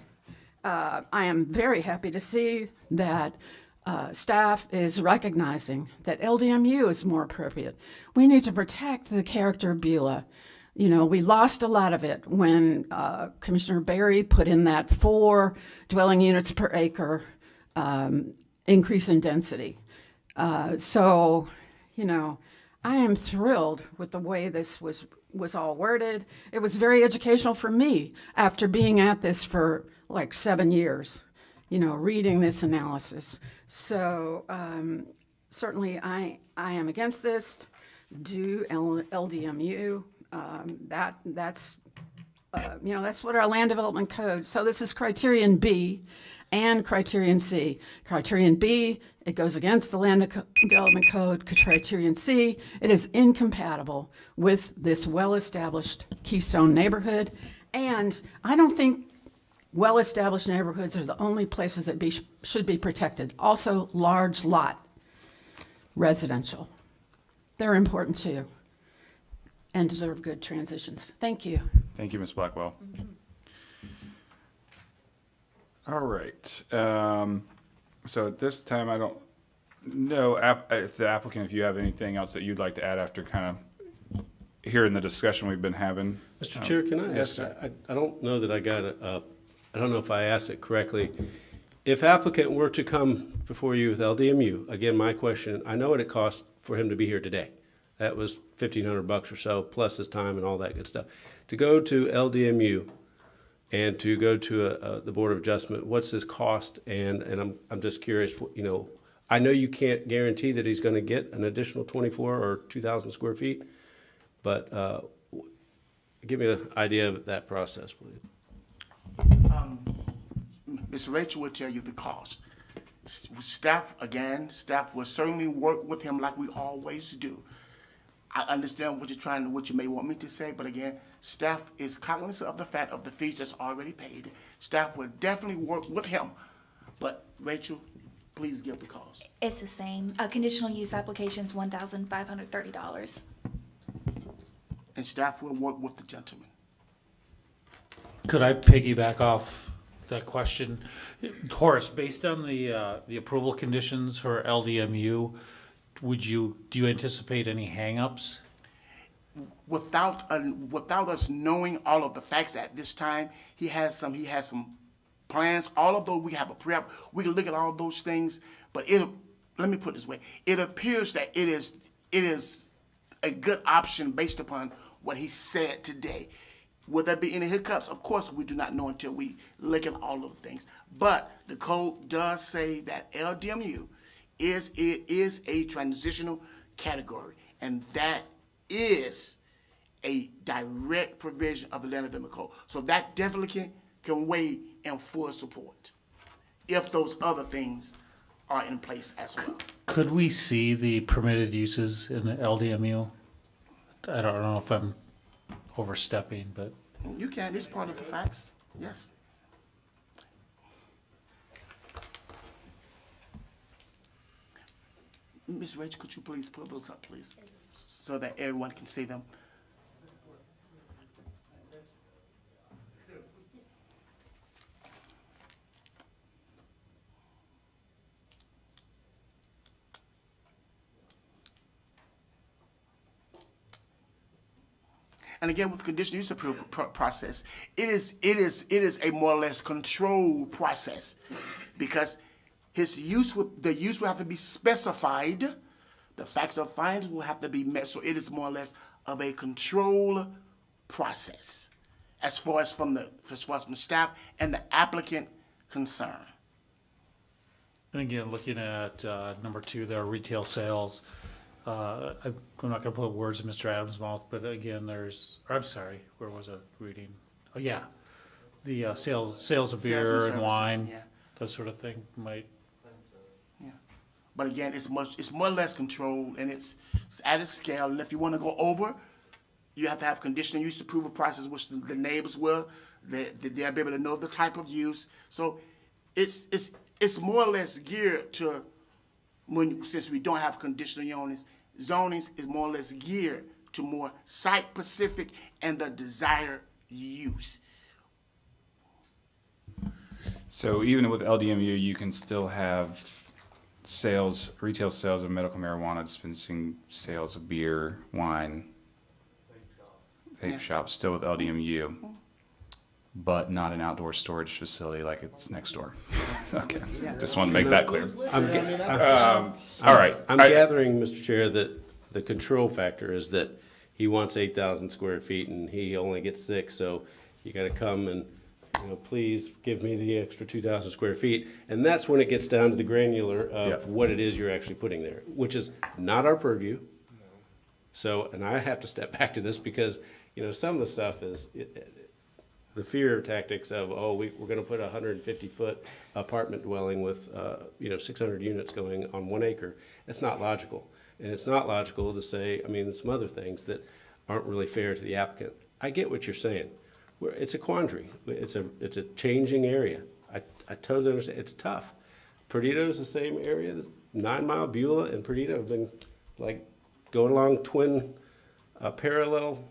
I am very happy to see that staff is recognizing that LDMU is more appropriate. We need to protect the character of Beulah. You know, we lost a lot of it when Commissioner Berry put in that 4 dwelling units per acre increase in density. So, you know, I am thrilled with the way this was all worded. It was very educational for me after being at this for like 7 years, you know, reading this analysis. So certainly I am against this. Do LDMU. That's you know, that's what our land development code. So this is criterion B. and criterion C. Criterion B, it goes against the Land Development Code. Criterion C, it is incompatible with this well-established Keystone neighborhood. And I don't think well-established neighborhoods are the only places that should be protected. Also, large lot residential. They're important too and deserve good transitions. Thank you. Thank you, Ms. Blackwell. All right. So at this time, I don't know if the applicant, if you have anything else that you'd like to add after kind of hearing the discussion we've been having. Mr. Chair, can I yes, ask, sir. I don't know that I got it, I don't know if I asked it correctly. If applicant were to come before you with LDMU, again, my question, I know what it costs for him to be here today. That was $1,500 or so, plus his time and all that good stuff. To go to LDMU and to go to the Board of Adjustment, what's his cost? And I'm just curious, you know, I know you can't guarantee that he's going to get an additional 24 or 2,000 square feet, but give me an idea of that process, please. Ms. Rachel will tell you the cost. Staff will certainly work with him like we always do. I understand what you may want me to say, but again, staff is cognizant of the fact of the fees that's already paid. Staff will definitely work with him. But Rachel, please give the cost. It's the same. A conditional use application is $1,530. And staff will work with the gentleman. Could I piggyback off that question? Horace, based on the approval conditions for LDMU, do you anticipate any hangups? Without us knowing all of the facts at this time, he has some plans. All of those we have a prep. We can look at all those things, but let me put it this way: it appears that it is a good option based upon what he said today. Will there be any hiccups? Of course, we do not know until we look at all of the things. But the code does say that LDMU is a transitional category, and that is a direct provision of the Land Development Code. So that definitely can weigh in full support if those other things are in place as well. Could we see the permitted uses in the LDMU? I don't know if I'm overstepping, but You can. It's part of the facts. Yes. Ms. Rachel, could you please pull those up, please, so that everyone can see them? And again, with the conditional use approval process, it is a more or less controlled process, because the use will have to be specified, the facts of findings will have to be met. So it is more or less of a control process, as far as from the staff and the applicant concerned. and again, looking at number 2, there are retail sales. I'm not going to put words in Mr. Adams' mouth, but again, I'm sorry, where was I reading? Oh, yeah, the sales of beer and services, wine, yeah. that sort of thing might. Yeah. But again, it's more or less controlled, and it's at a scale. And if you want to go over, you have to have conditional use approval process, which the neighbors will. They'll be able to know the type of use. So it's more or less geared to, since we don't have conditional zonings is more or less geared to more site-specific and the desired use. So even with LDMU, you can still have retail sales of medical marijuana, dispensing sales of beer, wine, vape shops, still with LDMU, but not an outdoor storage facility like it's next door. Okay, just want to make that clear. All right. I'm gathering, Mr. Chair, that the control factor is that he wants 8,000 square feet and he only gets 6, so you gotta come and, please give me the extra 2,000 square feet. And that's when it gets down to the granular of what it is you're actually putting there, which is not our purview. So, and I have to step back to this because, some of the stuff is, the fear tactics of, oh, we're gonna put a 150-foot apartment dwelling with, 600 units going on 1 acre. It's not logical. And it's not logical to say, I mean, some other things that aren't really fair to the applicant. I get what you're saying. It's a quandary. It's a changing area. I totally understand. It's tough. Perdito's the same area. 9 Mile, Beulah, and Perdito have been like going along twin parallel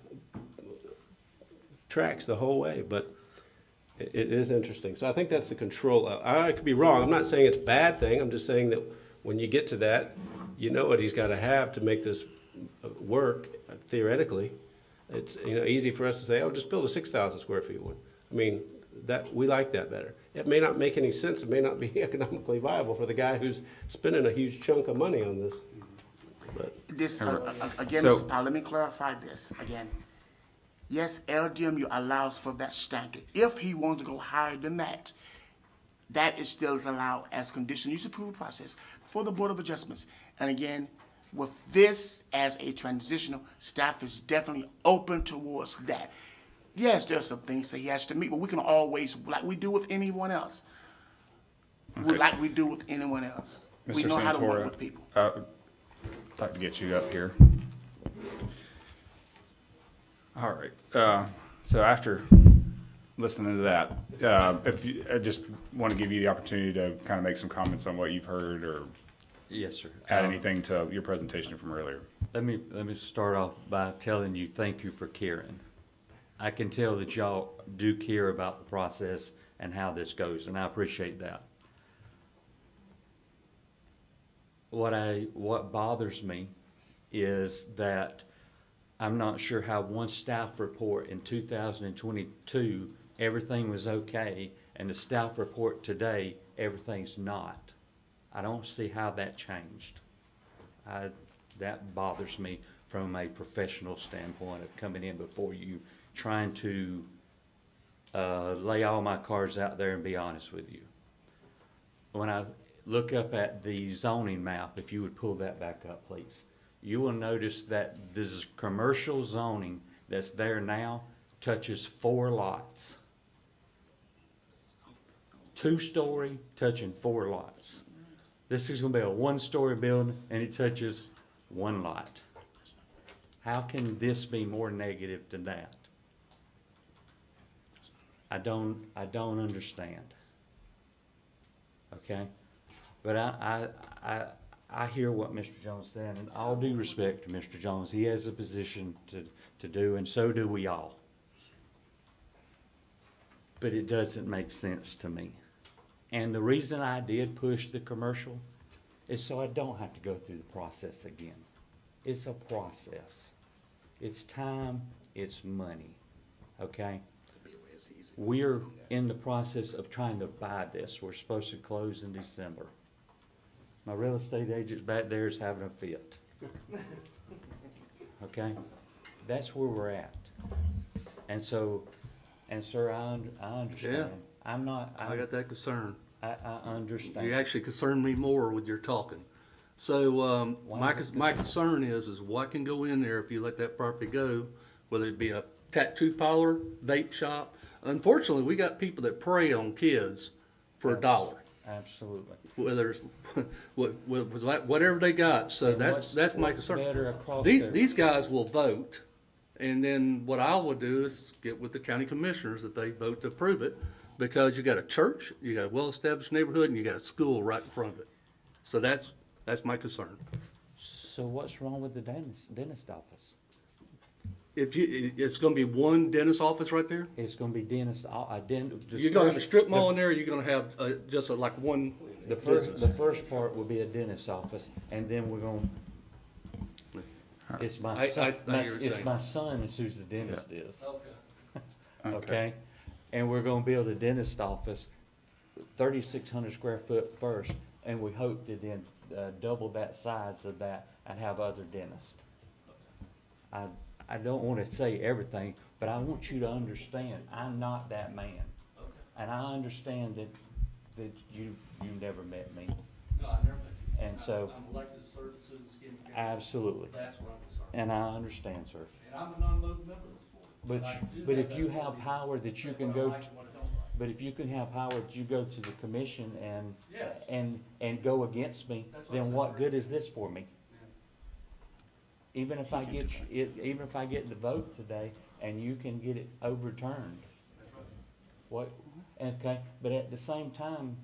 tracks the whole way, but it is interesting. So I think that's the control. I could be wrong. I'm not saying it's a bad thing. I'm just saying that when you get to that, you know what he's got to have to make this work theoretically. It's easy for us to say, oh, just build a 6,000 square feet one. I mean, that we like that better. It may not make any sense. It may not be economically viable for the guy who's spending a huge chunk of money on this. But This, again, So- Mr. Powell, let me clarify this again. Yes, LDMU allows for that standard. If he wants to go higher than that, that is still allowed as conditional use approval process for the Board of Adjustments. And again, with this as a transitional, staff is definitely open towards that. Yes, there's some things that he has to meet, but we can always, like we do with anyone else, Okay. like we do with anyone else. We Mr. know how to work Santora, with people. If I can get you up here. All right, so after listening to that, I just want to give you the opportunity to kind of make some comments on what you've heard or Yes, sir. add anything to your presentation from earlier. Let me start off by telling you thank you for caring. I can tell that y'all do care about the process and how this goes, and I appreciate that. What bothers me is that I'm not sure how one staff report in 2022, everything was okay, and the staff report today, everything's not. I don't see how that changed. That bothers me from a professional standpoint of coming in before you, trying to lay all my cards out there and be honest with you. When I look up at the zoning map, if you would pull that back up, please, you will notice that this commercial zoning that's there now touches 4 lots. 2-story touching 4 lots. This is gonna be a 1-story building and it touches 1 lot. How can this be more negative than that? I don't understand. Okay? But I hear what Mr. Jones said, and all due respect to Mr. Jones, he has a position to do, and so do we all. But it doesn't make sense to me. And the reason I did push the commercial is so I don't have to go through the process again. It's a process. It's time, it's money, okay? We're in the process of trying to buy this. We're supposed to close in December. My real estate agent's back there is having a fit. Okay? That's where we're at. And so, and sir, I understand. Yeah. I'm not, I got that concern. I understand. You actually concern me more with your talking. So, Why is it my concern is what can go in there if you let that property go, whether it be a tattoo parlor, vape shop. Unfortunately, we got people that prey on kids for $1. Absolutely. Whether it's whatever they got. So And that's my what's concern. better across These guys will vote, and then what I would do is get with the county commissioners if they vote to approve it, because you got a church, you got a well-established neighborhood, and you got a school right in front of it. So that's my concern. So what's wrong with the dentist office? It's gonna be one dentist office right there? It's gonna be dentist, You're gonna have a strip mall in there, or you're gonna have just like one The first part will be a dentist office, and then we're gonna, it's my I son, hear what you're it's saying. my son is who's the dentist is, Okay. okay? And we're gonna build a dentist office, 3,600 square foot first, and we hope to then, double that size of that and have other dentists. I don't wanna say everything, but I want you to understand, I'm not that man. Okay. And I understand that you never met me. No, I never met you. And so- I'm elected to serve the citizens of Camden County. Absolutely. That's what I'm concerned. And I understand, sir. And I'm a non-voting member of this board. But if you have power that you can go, but if you can have power that you go to the commission and go against me, then what good is this for me? Even if I get the vote today and you can get it overturned. What, okay, but at the same time,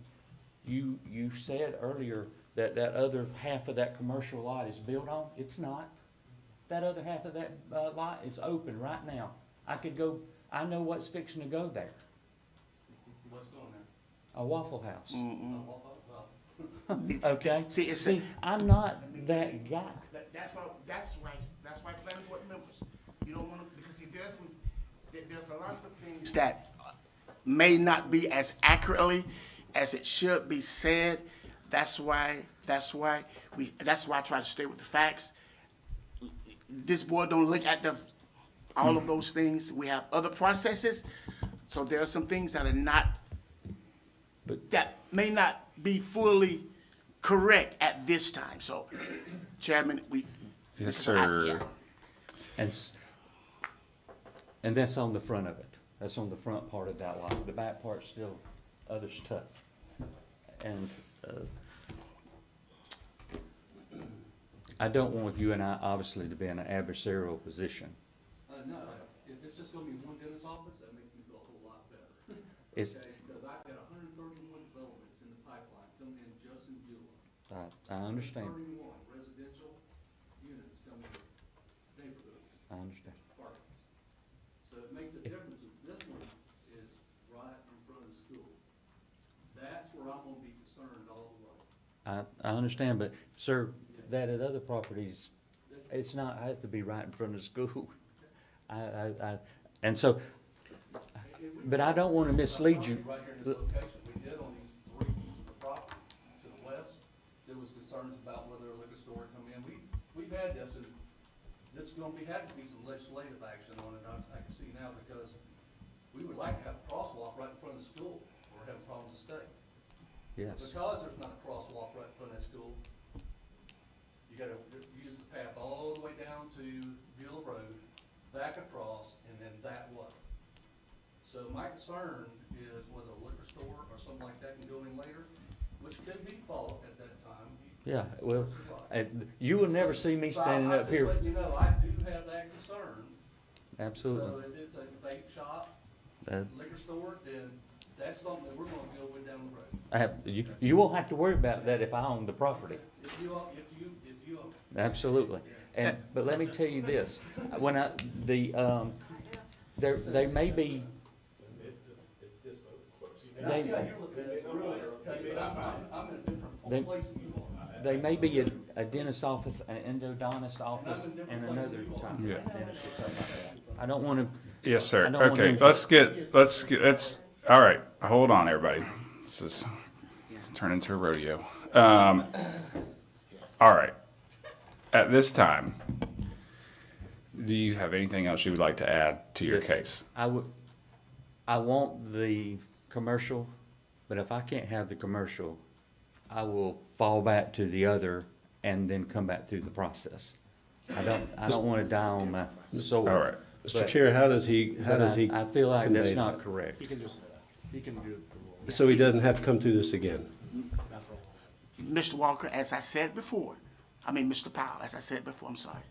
you said earlier that that other half of that commercial lot is built on. It's not. That other half of that lot is open right now. I could go, I know what's fixing to go there. What's going there? A Waffle House. Mm-mm. Okay? See, it's See, I'm not that guy. That's why planning board members, you don't wanna, because see, there's a lot of things that may not be as accurately as it should be said. That's why I try to stay with the facts. This board don't look at all of those things. We have other processes, so there are some things that are not, that may not be fully correct at this time. So, Chairman, Yes, sir. And that's on the front of it. That's on the front part of that lot. The back part's still other stuff. And, I don't want you and I obviously to be in an adversarial position. No, if it's just gonna be one dentist office, that makes me feel a whole lot better. It's, Okay, because I've got 131 developments in the pipeline coming in just in Beulah. I understand. 31 residential units coming in neighborhoods, I understand. apartments. So it makes a difference if this one is right in front of the school. That's where I'm gonna be concerned all the way. I understand, but sir, that at other properties, it's not, I have to be right in front of the school. And so, but I don't wanna mislead you. Right here in this location, we did on these 3 pieces of property to the west, there was concerns about whether a liquor store would come in. We've had this, and it's gonna had to be some legislative action on it, I can see now, because we would like to have a crosswalk right in front of the school, or have problems to stay. Yes. Because there's not a crosswalk right in front of that school, you gotta use the path all the way down to Beulah Road, back across, and then that way. So my concern is whether a liquor store or something like that can go in later, which could be followed at that time. Yeah, well, you will never see me standing up here. So I'm just letting you know, I do have that concern. Absolutely. So if it's a vape shop, liquor store, then that's something that we're gonna deal with down the road. You won't have to worry about that if I own the property. If you own it. Absolutely. And, but let me tell you this, when they may be, And I see how you're looking at it earlier, okay, but I'm in a different place than you are. they may be a dentist's office, an endodontist office, and another type of Yeah. dentist or something like that. I don't wanna. Yes, sir. I don't want Okay, him- let's, all right, hold on, everybody. This is turn into a rodeo. All right. At this time, do you have anything else you would like to add to your Yes. case? I want the commercial, but if I can't have the commercial, I will fall back to the other and then come back through the process. I don't wanna die on my sword. All right. Mr. But- Chair, how does he But I feel like that's convey not that? correct. He can just, he can do it. So he doesn't have to come through this again? Mr. Walker, as I said before, Mr. Powell, as I said before, I'm sorry.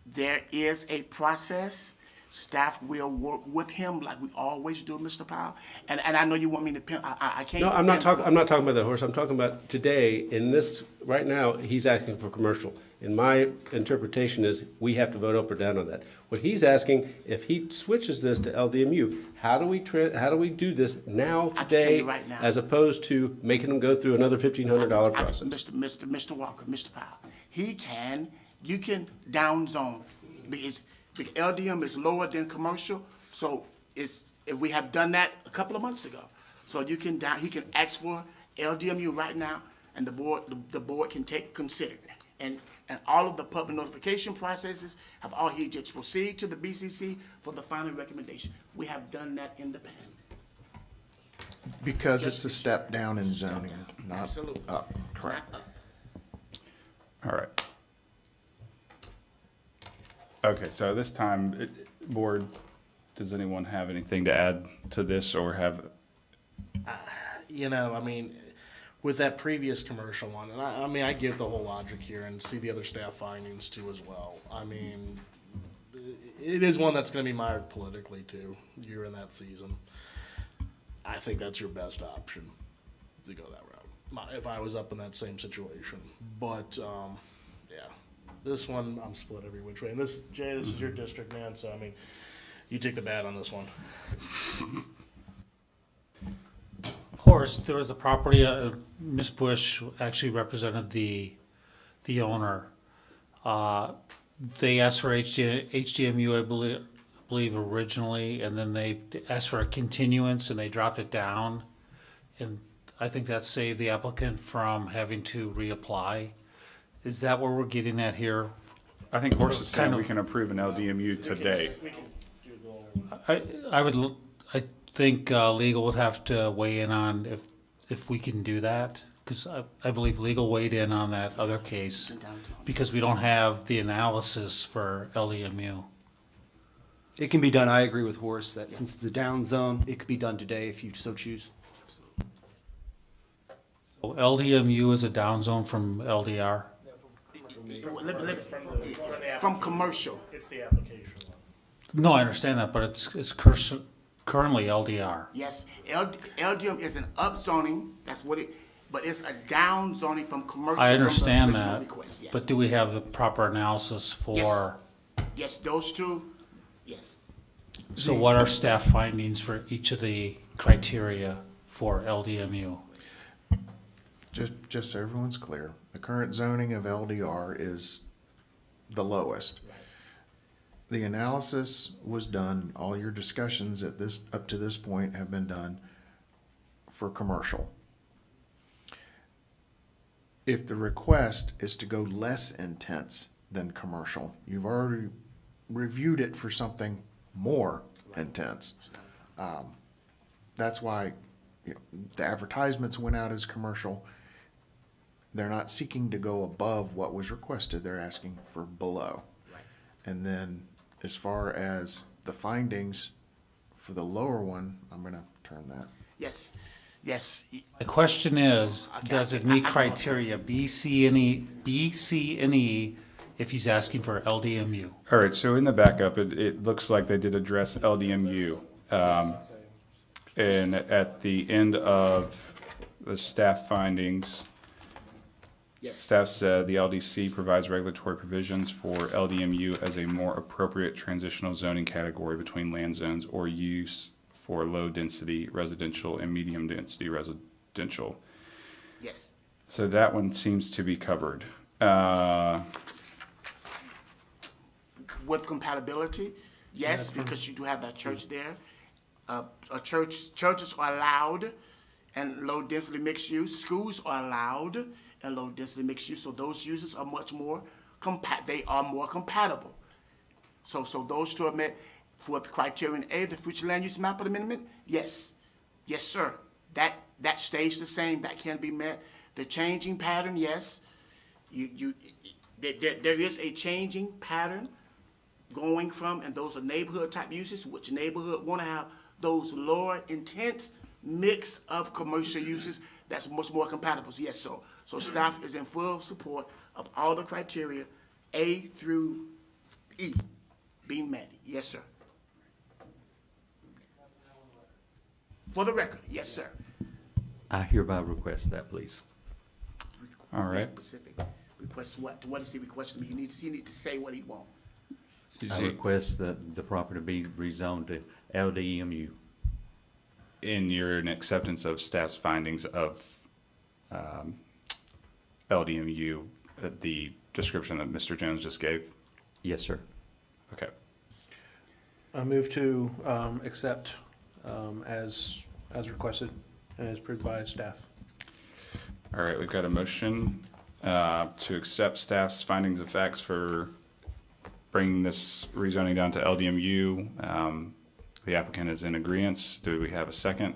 There is a process. Staff will work with him like we always do, Mr. Powell. And I know you want me to I can't. No, I'm not talking about that horse. I'm talking about today, in this, right now, he's asking for commercial. And my interpretation is, we have to vote up or down on that. What he's asking, if he switches this to LDMU, how do we do this now, I can tell today, you right now. as opposed to making him go through another $1,500 process? Mr. Walker, Mr. Powell, you can down zone, because LDM is lower than commercial, so we have done that a couple of months ago. So he can ask for LDMU right now, and the board can consider it. And all of the public notification processes he just proceed to the BCC for the final recommendation. We have done that in the past. Because it's a step down in zoning, not Absolutely. up. Correct. All right. Okay, so this time, Board, does anyone have anything to add to this or have, You know, I mean, with that previous commercial one, and I mean, I get the whole logic here and see the other staff findings too as well. I mean, it is one that's going to be mired politically too. You're in that season. I think that's your best option to go that route. If I was up in that same situation, but yeah, this one I'm split every which way. And this, Jay, this is your district, man. So I mean, you take the bad on this one. Horace, there was the property, Ms. Bush actually represented the owner. They asked for HDMU, I believe originally, and then they asked for a continuance and they dropped it down. And I think that saved the applicant from having to reapply. Is that what we're getting at here? I think Horace is saying Kind of- we can approve an LDMU today. We can do the whole. I think legal would have to weigh in on if we can do that, because I believe legal weighed in on that other case, because we don't have the analysis for LEMU. It can be done. I agree with Horace that since it's a down zone, it could be done today if you so choose. So LDMU is a down zone from LDR? From commercial. It's the application. No, I understand that, but it's currently LDR. Yes, LDM is an upzoning, that's what it, but it's a down zoning from commercial. I from the understand original that, request, yes. but do we have the proper analysis for? Yes, those two, yes. So what are staff findings for each of the criteria for LDMU? Just so everyone's clear, the current zoning of LDR is the lowest. The analysis was done, all your discussions up to this point have been done for commercial. If the request is to go less intense than commercial, you've already reviewed it for something more intense. That's why, you know, the advertisements went out as commercial. They're not seeking to go above what was requested, they're asking for below. And then as far as the findings for the lower one, I'm gonna turn that. Yes, yes. The question is, does it meet criteria B, C, and E if he's asking for LDMU? All right, so in the backup, it looks like they did address LDMU. And at the end of the staff findings, Yes. staff said the LDC provides regulatory provisions for LDMU as a more appropriate transitional zoning category between land zones or use for low-density residential and medium-density residential. Yes. So that one seems to be covered. With compatibility, yes, because you do have that church there. Churches are allowed and low-density mixed use. Schools are allowed and low-density mixed use. So those uses are much more they are more compatible. So those two are met for the criterion A, the future land use map amendment. Yes, yes, sir. That stays the same. That can be met. The changing pattern, yes. There is a changing pattern going from, and those are neighborhood type uses, which neighborhood want to have those lower intense mix of commercial uses that's much more compatible. So yes, so staff is in full support of all the criteria A through E being met. Yes, sir. For the record, yes, sir. I hereby request that, please. All right. Specific request what? What is the request? He needs to say what he wants. I request that the property be rezoned to LDMU. In your acceptance of staff's findings of LDMU, the description that Mr. Jones just gave? Yes, sir. Okay. I move to accept as requested and as approved by staff. All right, we've got a motion to accept staff's findings of facts for bringing this rezoning down to LDMU. The applicant is in agreement. Do we have a second?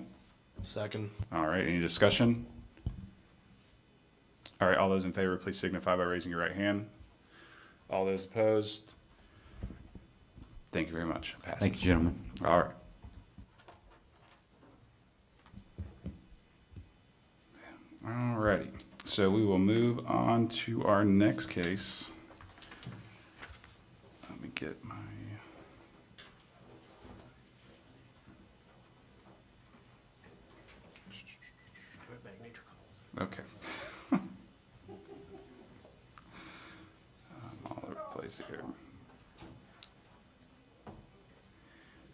Second. All right, any discussion? All right, all those in favor, please signify by raising your right hand. All those opposed? Thank you very much. Passes. Thank you, gentlemen. All right. All righty. So we will move on to our next case. Let me get my... Okay. All over the place here.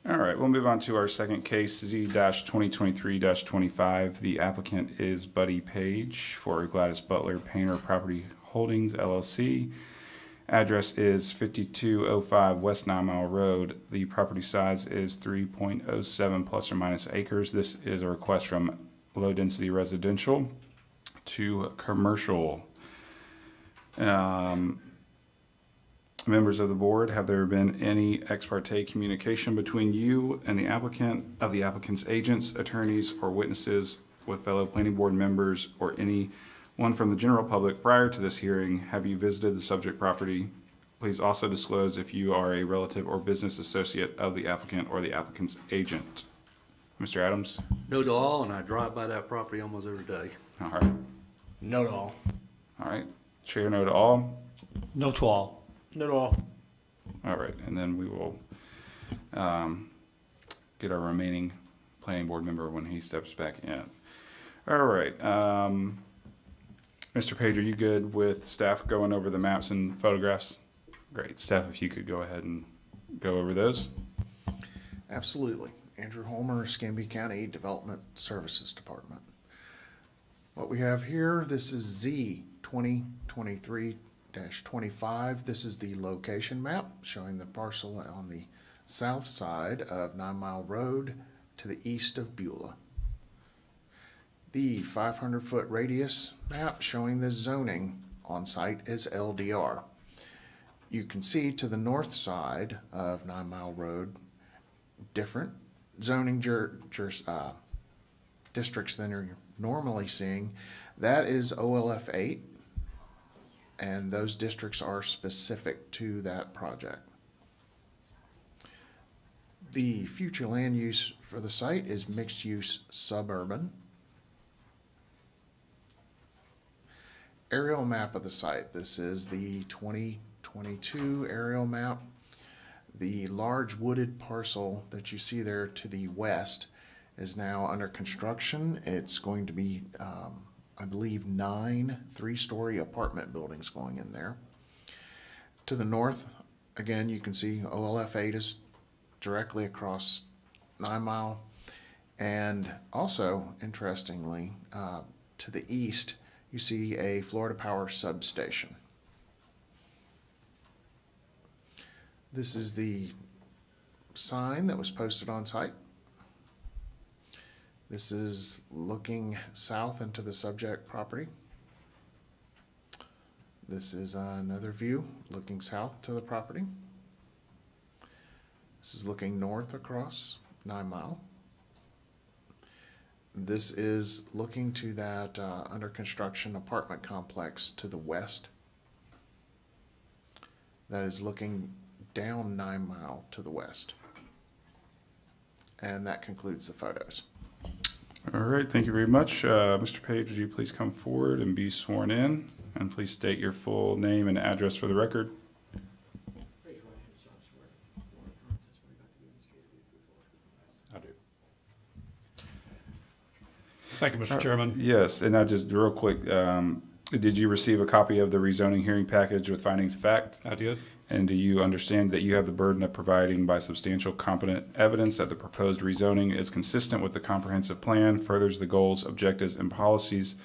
All right, we'll move on to our second case, Z-2023-25. The applicant is Buddy Page for Gladys Butler Painter Property Holdings LLC. Address is 5205 West 9 Mile Road. The property size is 3.07 plus or minus acres. This is a request from low density residential to commercial. Members of the board, have there been any ex parte communication between you and the applicant, of the applicant's agents, attorneys, or witnesses with fellow planning board members or anyone from the general public prior to this hearing? Have you visited the subject property? Please also disclose if you are a relative or business associate of the applicant or the applicant's agent. Mr. Adams? No to all, and I drive by that property almost every day. All right. No to all. All right. Chair, no to all. No to all. Not at all. All right, and then we will get our remaining planning board member when he steps back in. All right, Mr. Page, are you good with staff going over the maps and photographs? Great, staff, if you could go ahead and go over those. Absolutely. Andrew Holmer, Escambia County Development Services Department. What we have here, this is Z 2023-25. This is the location map showing the parcel on the south side of 9 Mile Road to the east of Beulah. The 500-foot radius map showing the zoning on site is LDR. You can see to the north side of 9 Mile Road different zoning districts than you're normally seeing. That is OLF 8. And those districts are specific to that project. The future land use for the site is mixed use suburban. Aerial map of the site. This is the 2022 aerial map. The large wooded parcel that you see there to the west is now under construction. It's going to be I believe 9 3-story apartment buildings going in there. To the north, again, you can see OLF 8 is directly across 9 Mile. And also, interestingly, to the east, you see a Florida Power substation. This is the sign that was posted on site. This is looking south into the subject property. This is another view looking south to the property. This is looking north across 9 Mile. This is looking to that under construction apartment complex to the west. That is looking down 9 Mile to the west. And that concludes the photos. All right, thank you very much. Mr. Page, would you please come forward and be sworn in? And please state your full name and address for the record. I do. Thank you, Mr. Chairman. Yes, and now just real quick, did you receive a copy of the rezoning hearing package with findings of fact? I did. And do you understand that you have the burden of providing by substantial competent evidence that the proposed rezoning is consistent with the comprehensive plan, furthers the goals, objectives, and policies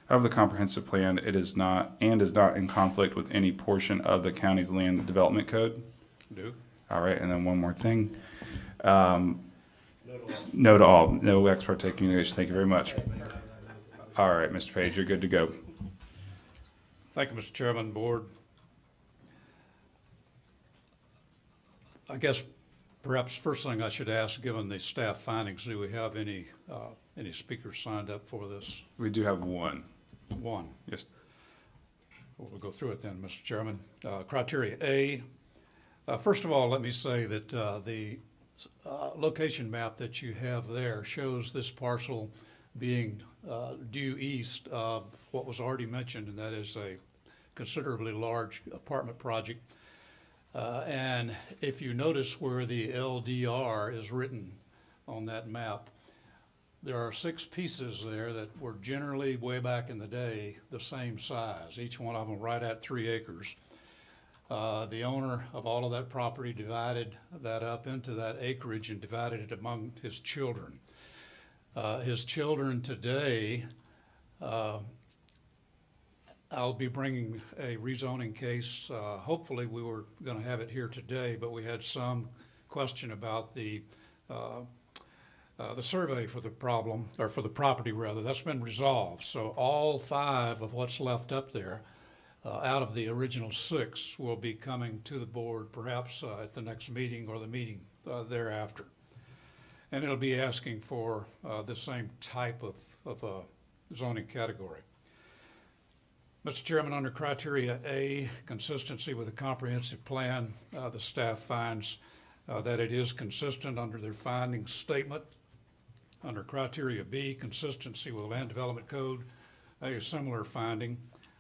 of the comprehensive plan, it is not in conflict with any portion of the county's land development code? Do. All right, and then one more thing. No to all. No ex parte communication. Thank you very much. All right, Mr. Page, you're good to go. Thank you, Mr. Chairman, Board. I guess perhaps first thing I should ask, given the staff findings, do we have any speakers signed up for this? We do have one. One. Yes. We'll go through it then, Mr. Chairman. Criteria A, First of all, let me say that the location map that you have there shows this parcel being due east of what was already mentioned, and that is a considerably large apartment project. And if you notice where the LDR is written on that map, there are 6 pieces there that were generally, way back in the day, the same size, each one of them right at 3 acres. The owner of all of that property divided that up into that acreage and divided it among his children. His children today, I'll be bringing a rezoning case. Hopefully we were going to have it here today, but we had some question about the survey for the problem, or for the property rather. That's been resolved. So all 5 of what's left up there, out of the original 6, will be coming to the board perhaps at the next meeting or the meeting thereafter. And it'll be asking for the same type of zoning category. Mr. Chairman, under criteria A, consistency with the comprehensive plan, the staff finds that it is consistent under their findings statement. Under criteria B, consistency with the land development code, a similar finding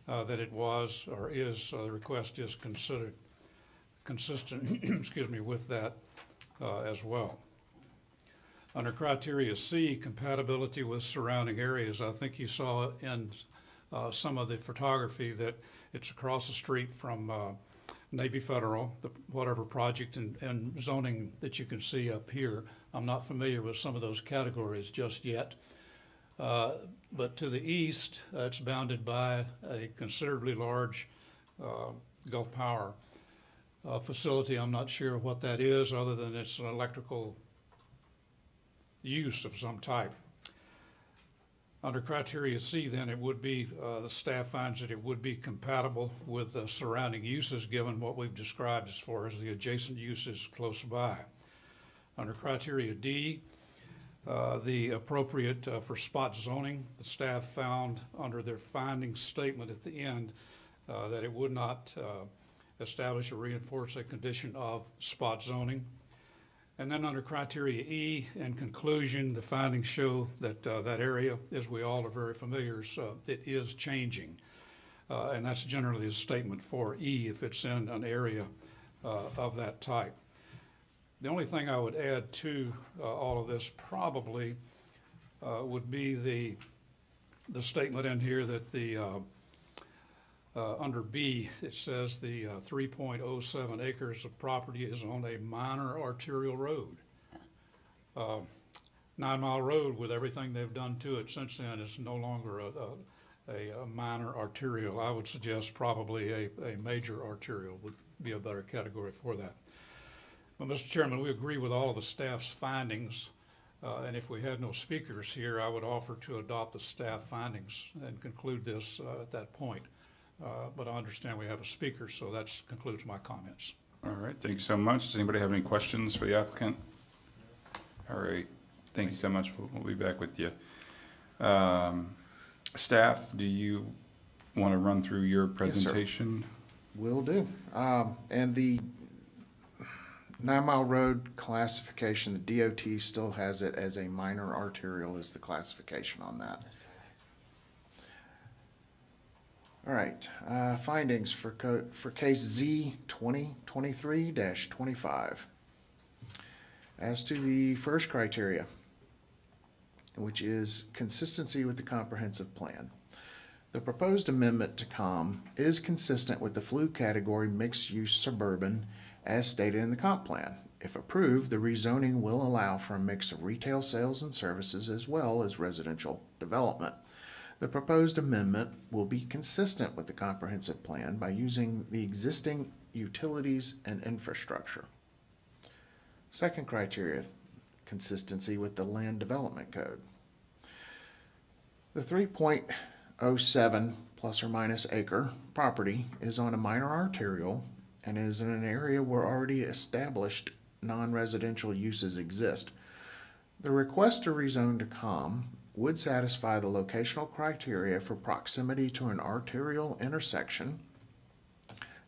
that it was or is, the request is considered consistent, excuse me, with that as well. Under criteria C, compatibility with surrounding areas, I think you saw in some of the photography that it's across the street from Navy Federal, whatever project and zoning that you can see up here. I'm not familiar with some of those categories just yet. But to the east, it's bounded by a considerably large Gulf Power facility. I'm not sure what that is, other than it's an electrical use of some type. Under criteria C, then, it would be, the staff finds that it would be compatible with the surrounding uses, given what we've described as far as the adjacent uses close by. Under criteria D, the appropriate for spot zoning, the staff found under their findings statement at the end that it would not establish or reinforce a condition of spot zoning. And then under criteria E, in conclusion, the findings show that that area, as we all are very familiar, it is changing. And that's generally a statement for E if it's in an area of that type. The only thing I would add to all of this probably would be the statement in here that the under B, it says the 3.07 acres of property is on a minor arterial road. 9 Mile Road, with everything they've done to it since then, is no longer a minor arterial. I would suggest probably a major arterial would be a better category for that. Well, Mr. Chairman, we agree with all of the staff's findings, and if we had no speakers here, I would offer to adopt the staff findings and conclude this at that point. But I understand we have a speaker, so that concludes my comments. All right, thank you so much. Does anybody have any questions for the applicant? All right, thank you so much. We'll be back with you. Staff, do you want to run through your presentation? Yes, sir. Will do. And the 9 Mile Road classification, the DOT still has it as a minor arterial is the classification on that. All right, findings for case Z 2023-25. As to the first criteria, which is consistency with the comprehensive plan. The proposed amendment to COM is consistent with the FLU category mixed-use suburban as stated in the comp plan. If approved, the rezoning will allow for a mix of retail sales and services as well as residential development. The proposed amendment will be consistent with the comprehensive plan by using the existing utilities and infrastructure. Second criteria, consistency with the land development code. The 3.07 plus or minus acre property is on a minor arterial and is in an area where already established non-residential uses exist. The request to rezone to COM would satisfy the locational criteria for proximity to an arterial intersection,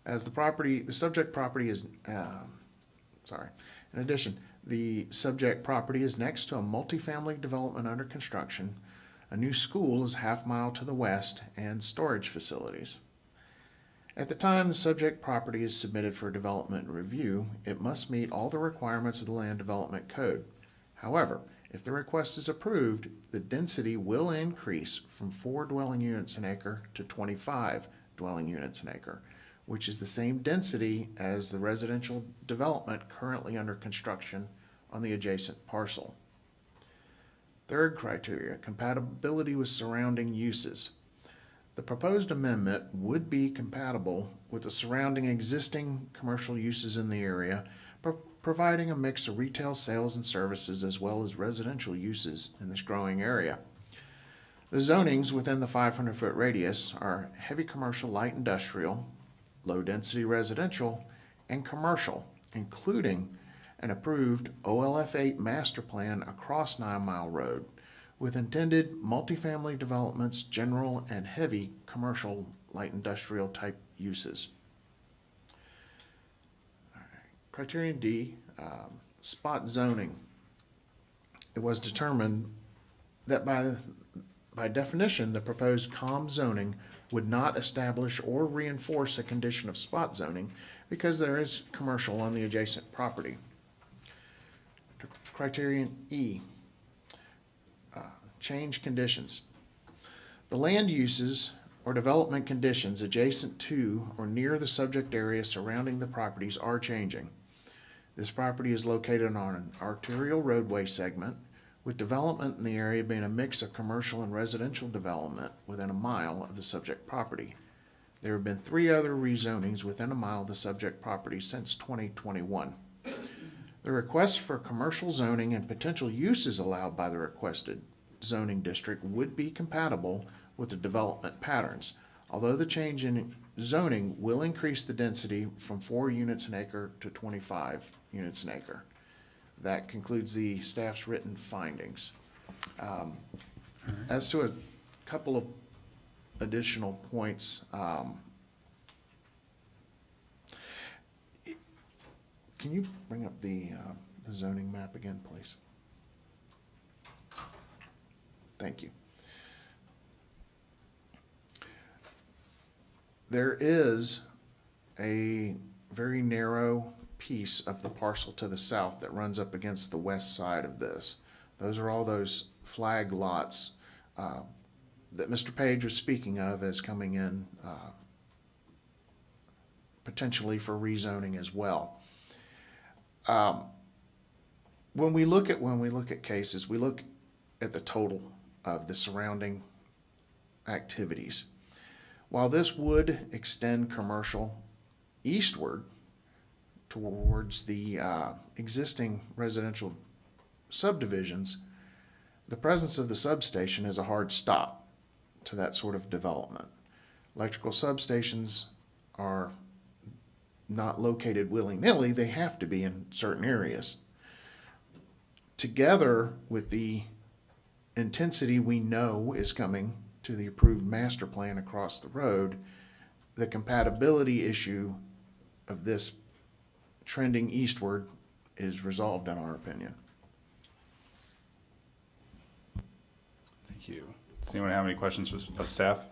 As the subject property is, in addition, the subject property is next to a multifamily development under construction. A new school is half-mile to the west and storage facilities. At the time the subject property is submitted for development review, it must meet all the requirements of the Land Development Code. However, if the request is approved, the density will increase from 4 dwelling units an acre to 25 dwelling units an acre, which is the same density as the residential development currently under construction on the adjacent parcel. Third criteria, compatibility with surrounding uses. The proposed amendment would be compatible with the surrounding existing commercial uses in the area, providing a mix of retail sales and services as well as residential uses in this growing area. The zonings within the 500-foot radius are heavy commercial, light industrial, low-density residential, and commercial, including an approved OLF8 master plan across 9 Mile Road, with intended multifamily developments, general and heavy commercial, light industrial type uses. All right. Criterion D, spot zoning. It was determined that by definition, the proposed COM zoning would not establish or reinforce a condition of spot zoning because there is commercial on the adjacent property. Criterion E, change conditions. The land uses or development conditions adjacent to or near the subject area surrounding the properties are changing. This property is located on an arterial roadway segment, with development in the area being a mix of commercial and residential development within a mile of the subject property. There have been 3 other rezonings within a mile of the subject property since 2021. The request for commercial zoning and potential uses allowed by the requested zoning district would be compatible with the development patterns, although the change in zoning will increase the density from 4 units an acre to 25 units an acre. That concludes the staff's written findings. As to a couple of additional points, can you bring up the zoning map again, please? Thank you. There is a very narrow piece of the parcel to the south that runs up against the west side of this. Those are all those flag lots that Mr. Page was speaking of as coming in potentially for rezoning as well. When we look at cases, we look at the total of the surrounding activities. While this would extend commercial eastward towards the existing residential subdivisions, the presence of the substation is a hard stop to that sort of development. Electrical substations are not located willy-nilly, they have to be in certain areas. Together with the intensity we know is coming to the approved master plan across the road, the compatibility issue of this trending eastward is resolved in our opinion. Thank you. Does anyone have any questions of staff?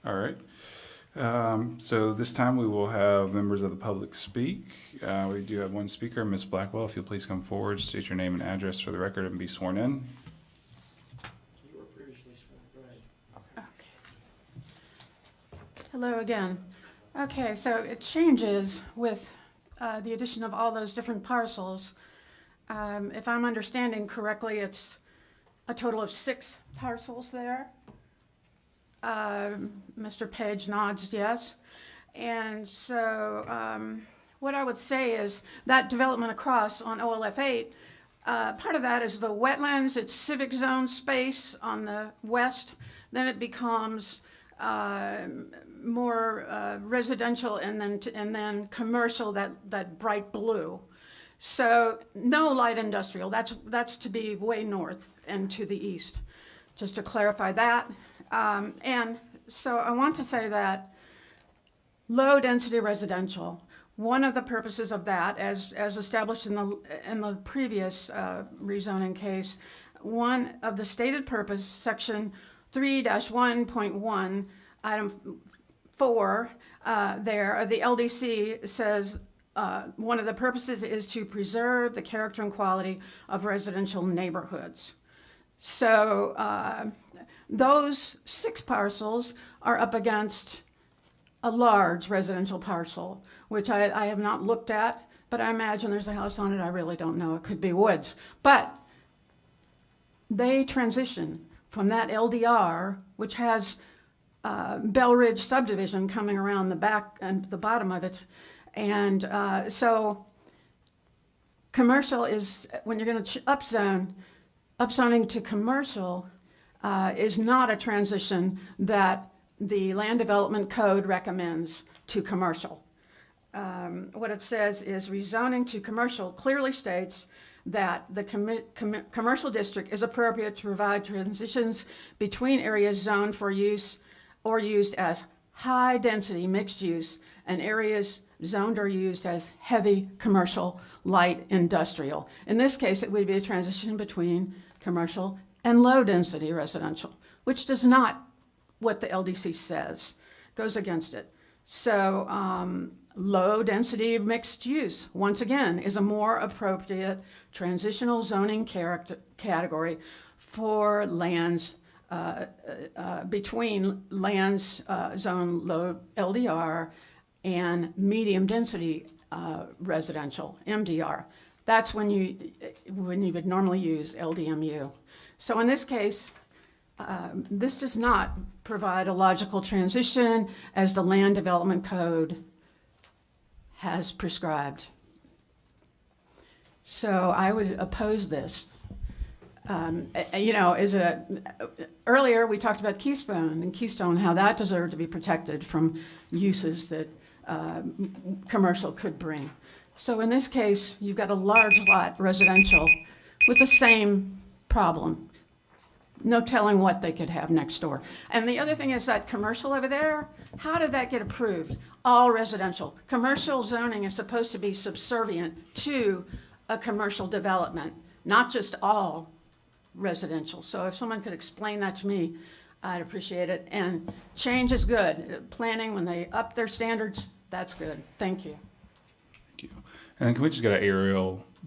All right. So this time we will have members of the public speak. We do have one speaker, Ms. Blackwell. If you'll please come forward, state your name and address for the record and be sworn in. You were previously sworn, go ahead. Hello again. Okay, so it changes with the addition of all those different parcels. If I'm understanding correctly, it's a total of 6 parcels there. Mr. Page nods yes. And so what I would say is that development across on OLF8, part of that is the wetlands, it's civic zone space on the west. Then it becomes more residential and then commercial, that bright blue. So no light industrial, that's to be way north and to the east, just to clarify that. And So I want to say that low-density residential, one of the purposes of that, as established in the previous rezoning case, one of the stated purpose, section 3-1.1, item 4, there, of the LDC says, one of the purposes is to preserve the character and quality of residential neighborhoods. So those 6 parcels are up against a large residential parcel, which I have not looked at, but I imagine there's a house on it. I really don't know. It could be woods. But they transition from that LDR, which has Bell Ridge subdivision coming around the back and the bottom of it. And so commercial is, when you're going to upzoning to commercial is not a transition that the Land Development Code recommends to commercial. What it says is rezoning to commercial clearly states that the commercial district is appropriate to provide transitions between areas zoned for use or used as high-density mixed use and areas zoned or used as heavy commercial, light industrial. In this case, it would be a transition between commercial and low-density residential, which does not what the LDC says, goes against it. So low-density mixed use, once again, is a more appropriate transitional zoning category for lands between lands zone low LDR and medium density residential, MDR. That's when you would normally use LDMU. So in this case, this does not provide a logical transition as the Land Development Code has prescribed. So I would oppose this. Earlier we talked about Keystone, how that deserved to be protected from uses that commercial could bring. So in this case, you've got a large lot residential with the same problem. No telling what they could have next door. And the other thing is that commercial over there, how did that get approved? All residential. Commercial zoning is supposed to be subservient to a commercial development, not just all residential. So if someone could explain that to me, I'd appreciate it. And change is good. Planning, when they up their standards, that's good. Thank you. Thank you. And then can we just get the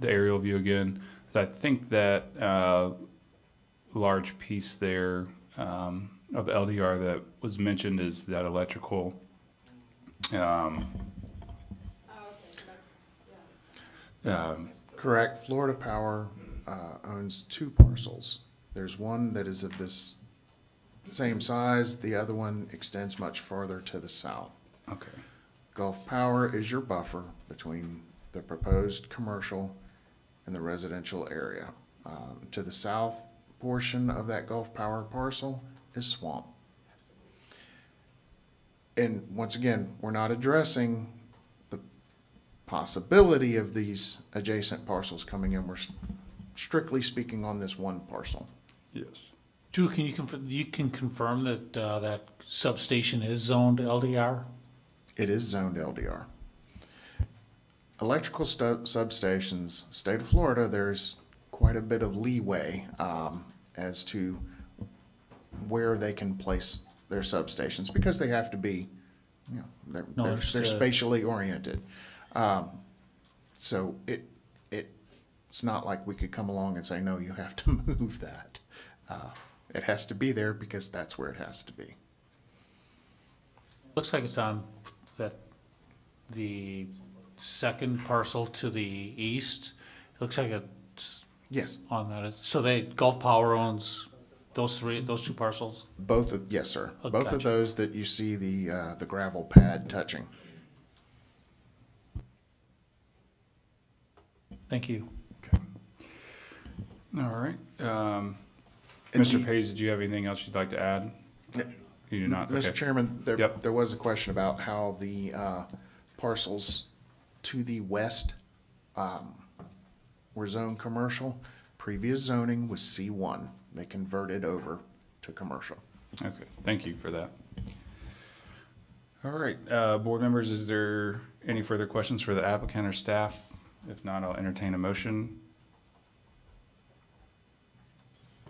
aerial view again? I think that large piece there of LDR that was mentioned is that electrical. Correct. Florida Power owns 2 parcels. There's one that is of this same size. The other one extends much farther to the south. Okay. Gulf Power is your buffer between the proposed commercial and the residential area. To the south portion of that Gulf Power parcel is swamp. And once again, we're not addressing the possibility of these adjacent parcels coming in. We're strictly speaking on this one parcel. Yes. Drew, can you can confirm that that substation is zoned LDR? It is zoned LDR. Electrical substations, state of Florida, there's quite a bit of leeway as to where they can place their substations because they have to be, they're spatially oriented. So it's not like we could come along and say, no, you have to move that. It has to be there because that's where it has to be. Looks like it's on the second parcel to the east. It looks like it's Yes. on that. So Gulf Power owns those 2 parcels? Yes, sir. Oh, Both of gotcha. those that you see the gravel pad touching. Thank you. All right. And Mr. Page, did you have anything else you'd like to add? You do not? Mr. Okay. Chairman, Yep. there was a question about how the parcels to the west were zoned commercial. Previous zoning was C1. They converted over to commercial. Okay, thank you for that. All right, board members, is there any further questions for the applicant or staff? If not, I'll entertain a motion.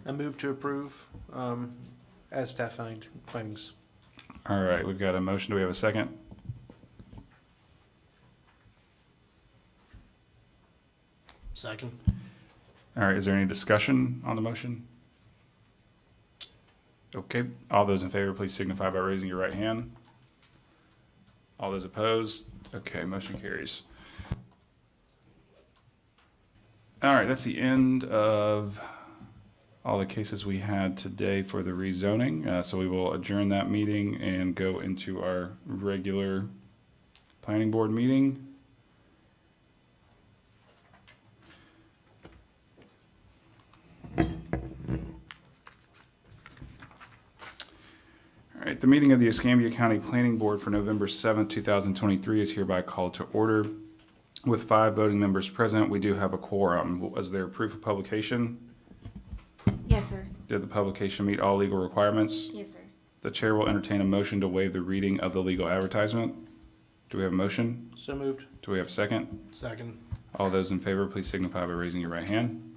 I move to approve, as staff findings. All right, we've got a motion. Do we have a second? Second. All right, is there any discussion on the motion? Okay, all those in favor, please signify by raising your right hand. All those opposed? Okay, motion carries. All right, that's the end of all the cases we had today for the rezoning. So we will adjourn that meeting and go into our regular planning board meeting. All right, the meeting of the Escambia County Planning Board for November 7th, 2023 is hereby called to order. With 5 voting members present, we do have a quorum. Was there proof of publication? Yes, sir. Did the publication meet all legal requirements? Yes, sir. The chair will entertain a motion to waive the reading of the legal advertisement. Do we have a motion? So moved. Do we have a second? Second. All those in favor, please signify by raising your right hand.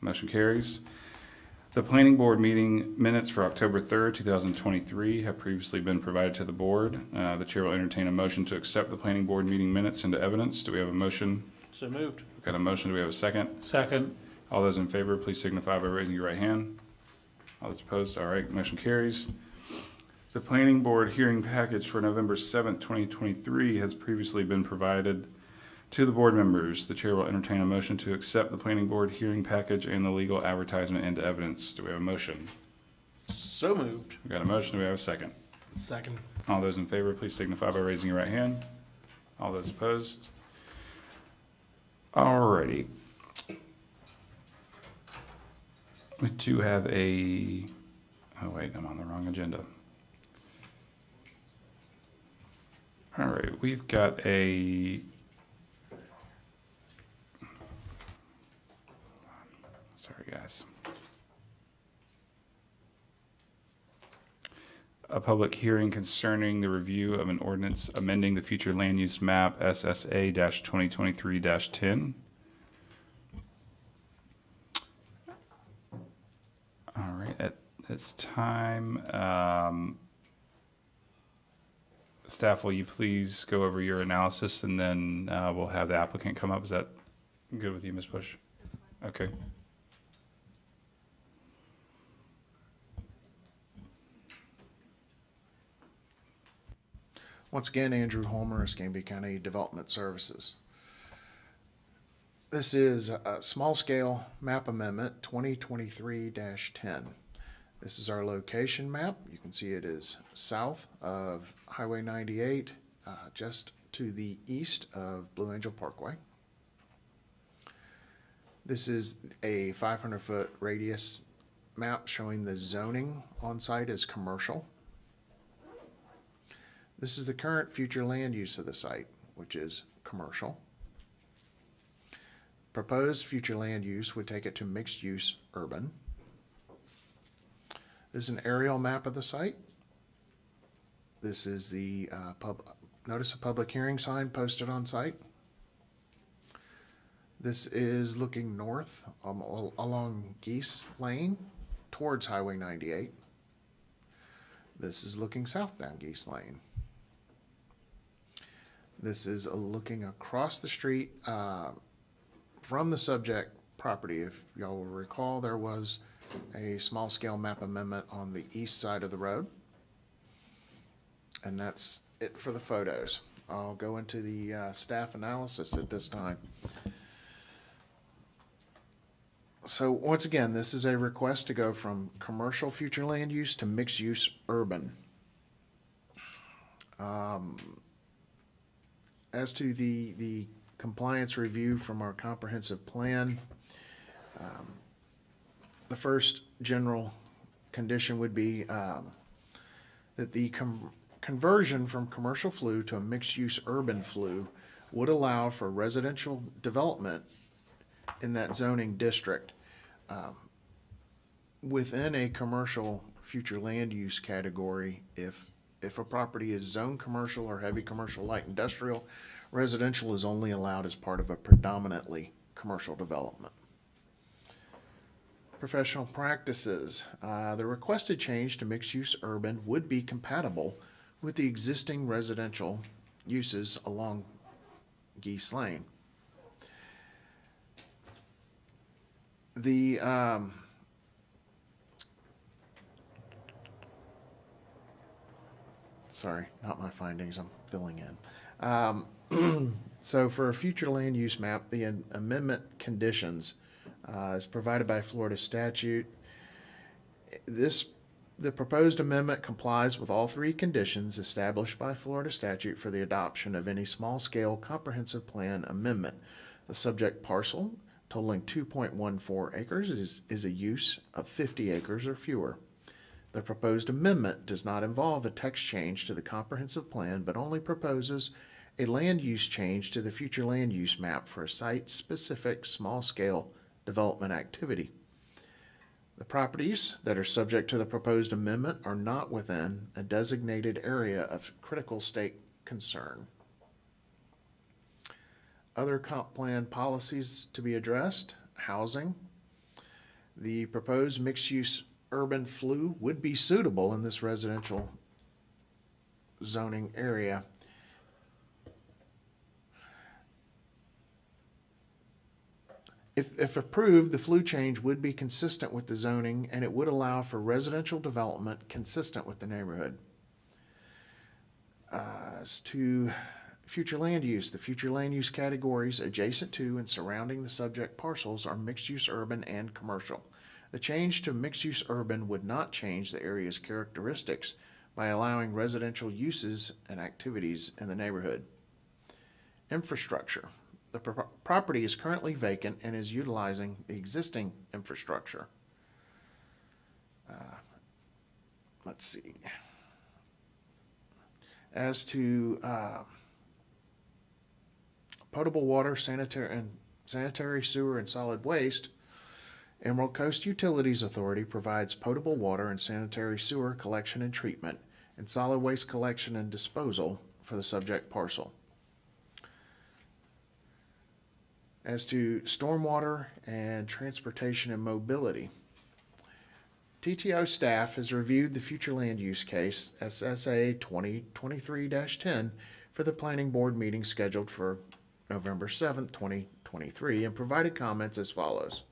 Motion carries. The planning board meeting minutes for October 3rd, 2023 have previously been provided to the board. The chair will entertain a motion to accept the planning board meeting minutes into evidence. Do we have a motion? So moved. We've got a motion. Do we have a second? Second. All those in favor, please signify by raising your right hand. All those opposed? All right, motion carries. The planning board hearing package for November 7th, 2023 has previously been provided to the board members. The chair will entertain a motion to accept the planning board hearing package and the legal advertisement into evidence. Do we have a motion? So moved. We got a motion. Do we have a second? Second. All those in favor, please signify by raising your right hand. All those opposed? Alrighty. We do have a, oh wait, I'm on the wrong agenda. All right, we've got a, sorry guys. A public hearing concerning the review of an ordinance amending the future land use map SSA-2023-10. All right, at this time, staff, will you please go over your analysis and then we'll have the applicant come up. Is that good with you, Ms. Bush? Okay. Once again, Andrew Homer, Escambia County Development Services. This is a small-scale map amendment 2023-10. This is our location map. You can see it is south of Highway 98, just to the east of Blue Angel Parkway. This is a 500-foot radius map showing the zoning on site as commercial. This is the current future land use of the site, which is commercial. Proposed future land use would take it to mixed use urban. This is an aerial map of the site. This is the notice of public hearing sign posted on site. This is looking north along Geese Lane towards Highway 98. This is looking south down Geese Lane. This is looking across the street from the subject property. If y'all will recall, there was a small-scale map amendment on the east side of the road. And that's it for the photos. I'll go into the staff analysis at this time. So once again, this is a request to go from commercial future land use to mixed use urban. As to the compliance review from our comprehensive plan, the first general condition would be that the conversion from commercial flu to a mixed-use urban flu would allow for residential development in that zoning district within a commercial future land use category if If a property is zone commercial or heavy commercial light industrial, residential is only allowed as part of a predominantly commercial development. Professional practices. The requested change to mixed-use urban would be compatible with the existing residential uses along Geese Lane. The, sorry, not my findings, I'm filling in. So for a future land use map, the amendment conditions is provided by Florida statute. The proposed amendment complies with all three conditions established by Florida statute for the adoption of any small-scale comprehensive plan amendment. The subject parcel, totaling 2.14 acres, is a use of 50 acres or fewer. The proposed amendment does not involve a text change to the comprehensive plan, but only proposes a land use change to the future land use map for a site-specific small-scale development activity. The properties that are subject to the proposed amendment are not within a designated area of critical state concern. Other comp plan policies to be addressed: housing. The proposed mixed-use urban FLU would be suitable in this residential zoning area. If approved, the FLU change would be consistent with the zoning, and it would allow for residential development consistent with the neighborhood. As to future land use, the future land use categories adjacent to and surrounding the subject parcels are mixed-use urban and commercial. The change to mixed-use urban would not change the area's characteristics by allowing residential uses and activities in the neighborhood. Infrastructure. The property is currently vacant and is utilizing the existing infrastructure. Let's see. As to potable water, sanitary sewer, and solid waste, Emerald Coast Utilities Authority provides potable water and sanitary sewer collection and treatment, and solid waste collection and disposal for the subject parcel. As to stormwater and transportation and mobility, TTO staff has reviewed the future land use case, SSA 2023-10, for the planning board meeting scheduled for November 7th, 2023, and provided comments as follows.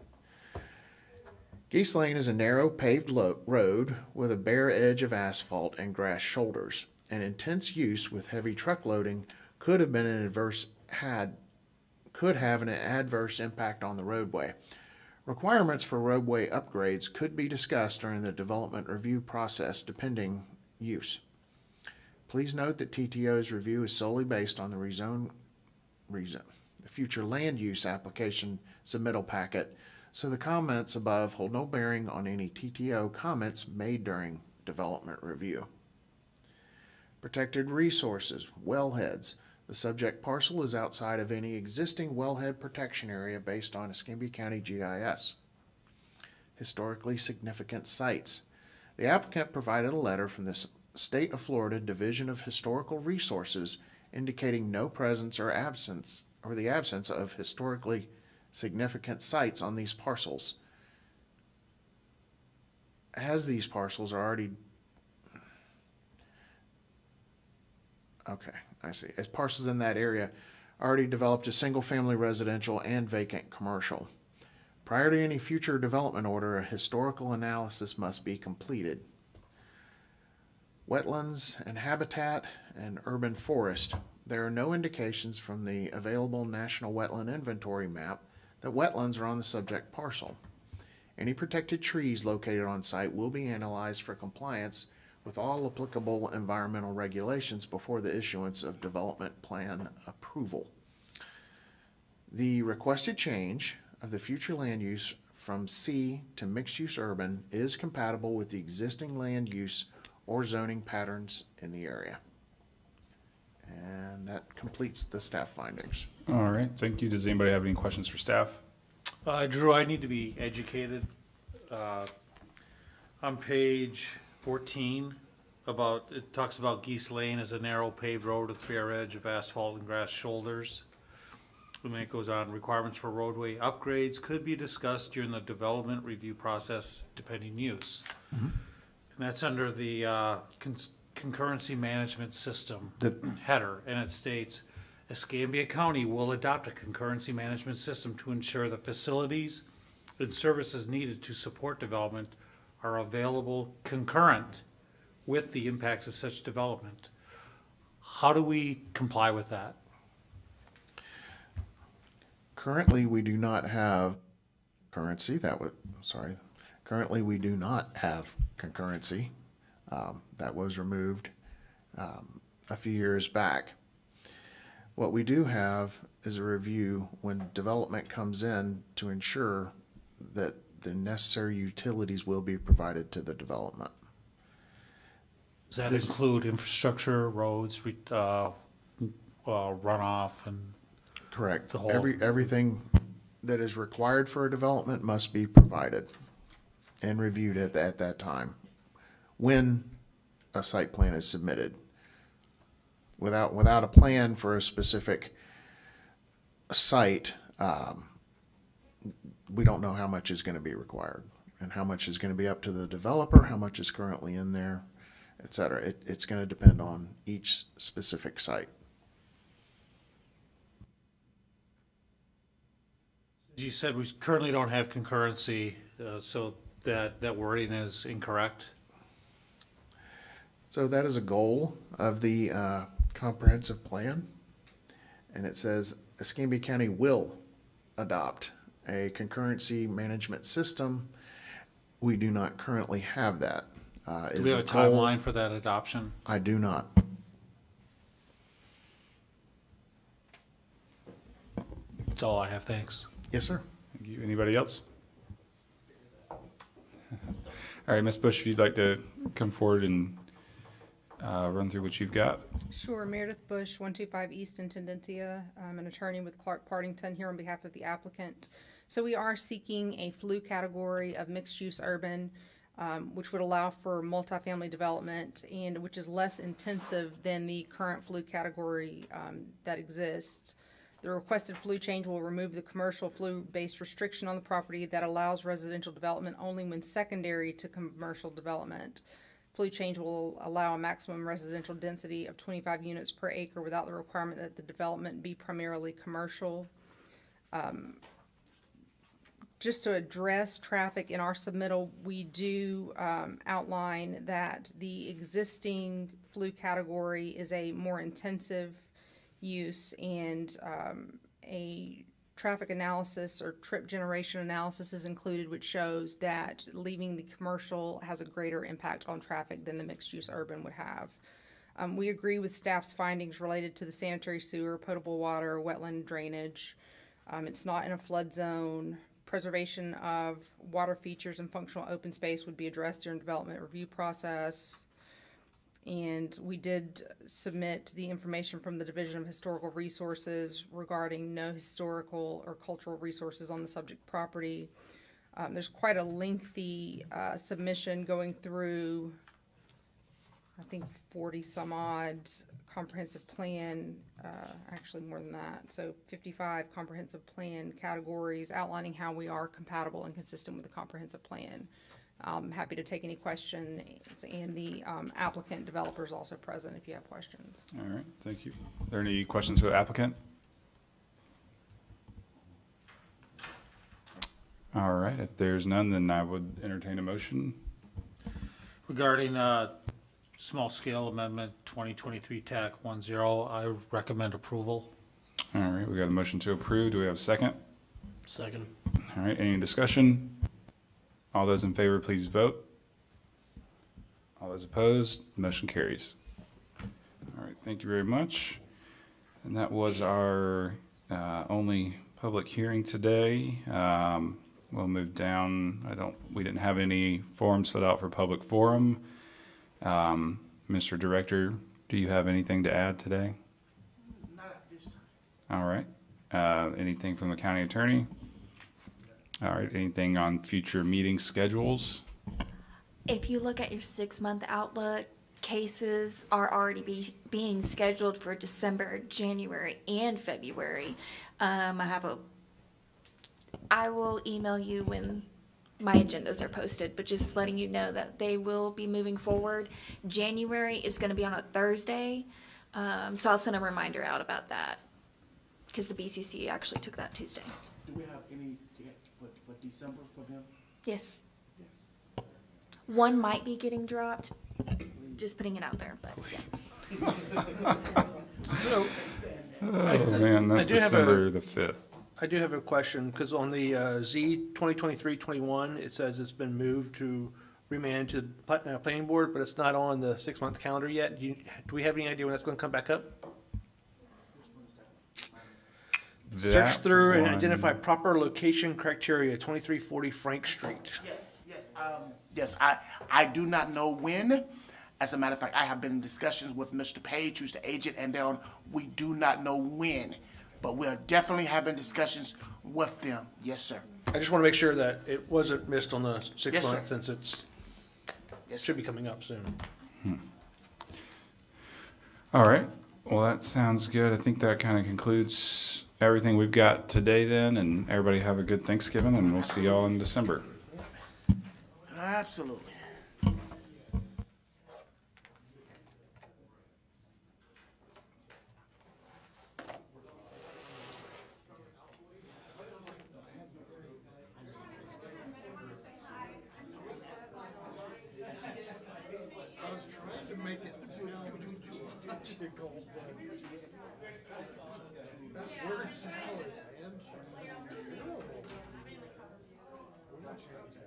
Geese Lane is a narrow paved road with a bare edge of asphalt and grass shoulders. An intense use with heavy truck loading could have an adverse impact on the roadway. Requirements for roadway upgrades could be discussed during the development review process depending use. Please note that TTO's review is solely based on the the future land use application submittal packet, so the comments above hold no bearing on any TTO comments made during development review. Protected resources, wellheads. The subject parcel is outside of any existing wellhead protection area based on Escambia County GIS. Historically significant sites. The applicant provided a letter from the State of Florida Division of Historical Resources indicating no presence or the absence of historically significant sites on these parcels. As these parcels are already I see. As parcels in that area already developed as single-family residential and vacant commercial. Prior to any future development order, a historical analysis must be completed. Wetlands and habitat and urban forest. There are no indications from the available National Wetland Inventory map that wetlands are on the subject parcel. Any protected trees located on site will be analyzed for compliance with all applicable environmental regulations before the issuance of development plan approval. The requested change of the future land use from C to mixed-use urban is compatible with the existing land use or zoning patterns in the area. And that completes the staff findings. All right, thank you. Does anybody have any questions for staff? Drew, I need to be educated. On page 14 about, it talks about Geese Lane as a narrow paved road with bare edge of asphalt and grass shoulders. And then it goes on, requirements for roadway upgrades could be discussed during the development review process, depending use. And that's under the concurrency management system header, and it states, Escambia County will adopt a concurrency management system to ensure the facilities and services needed to support development are available concurrent with the impacts of such development. How do we comply with that? Currently, we do not have currently we do not have concurrency. That was removed a few years back. What we do have is a review when development comes in to ensure that the necessary utilities will be provided to the development. Does that include infrastructure, roads, runoff, and? Correct. The whole- Everything that is required for a development must be provided and reviewed at that time when a site plan is submitted. Without a plan for a specific site, we don't know how much is going to be required and how much is going to be up to the developer, how much is currently in there, et cetera. It's going to depend on each specific site. You said we currently don't have concurrency, so that wording is incorrect? So that is a goal of the comprehensive plan. And it says Escambia County will adopt a concurrency management system. We do not currently have that. Do we have a timeline for that adoption? I do not. That's all I have, thanks. Yes, sir. Thank you. Anybody else? All right, Ms. Bush, if you'd like to come forward and run through what you've got. Sure. Meredith Bush, 125 East Intendencia. I'm an attorney with Clark Partington here on behalf of the applicant. So we are seeking a FLU category of mixed-use urban, which would allow for multifamily development and which is less intensive than the current FLU category that exists. The requested FLU change will remove the commercial FLU-based restriction on the property that allows residential development only when secondary to commercial development. FLU change will allow a maximum residential density of 25 units per acre without the requirement that the development be primarily commercial. Just to address traffic in our submittal, we do outline that the existing FLU category is a more intensive use, and a traffic analysis or trip generation analysis is included, which shows that leaving the commercial has a greater impact on traffic than the mixed-use urban would have. We agree with staff's findings related to the sanitary sewer, potable water, wetland drainage. It's not in a flood zone. Preservation of water features and functional open space would be addressed during development review process. And we did submit the information from the Division of Historical Resources regarding no historical or cultural resources on the subject property. There's quite a lengthy submission going through, I think, 40 some odd comprehensive plan, actually more than that. So 55 comprehensive plan categories outlining how we are compatible and consistent with the comprehensive plan. I'm happy to take any questions, and the applicant developer is also present if you have questions. All right, thank you. Are there any questions for the applicant? All right, if there's none, then I would entertain a motion. Regarding small-scale amendment 2023 TAC 10, I recommend approval. All right, we got a motion to approve. Do we have a second? Second. All right, any discussion? All those in favor, please vote. All those opposed, motion carries. All right, thank you very much. And that was our only public hearing today. We'll move down. We didn't have any forms filled out for public forum. Mr. Director, do you have anything to add today? Not at this time. All right. Anything from the county attorney? All right, anything on future meeting schedules? If you look at your 6-month outlook, cases are already being scheduled for December, January, and February. I will email you when my agendas are posted, but just letting you know that they will be moving forward. January is going to be on a Thursday, so I'll send a reminder out about that because the BCC actually took that Tuesday. Do we have any for December for them? Yes. One might be getting dropped, just putting it out there, but yeah. So, Oh, man, that's I do have a- December the 5th. I do have a question, because on the Z 2023-21, it says it's been moved to remand to the planning board, but it's not on the 6-month calendar yet. Do we have any idea when that's going to come back up? Search That through and one- identify proper location criteria, 2340 Frank Street. Yes, I do not know when. As a matter of fact, I have been in discussions with Mr. Page, who's the agent, and we do not know when. But we're definitely having discussions with them. Yes, sir. I just want to make sure that it wasn't missed on the 6 Yes, sir. months, since it should be coming up soon. All right. Well, that sounds good. I think that kind of concludes everything we've got today then, and everybody have a good Thanksgiving, and we'll see y'all in December. Absolutely. I was trying to make it sound logical, but that's word salad, man. Terrible. We're not changing that.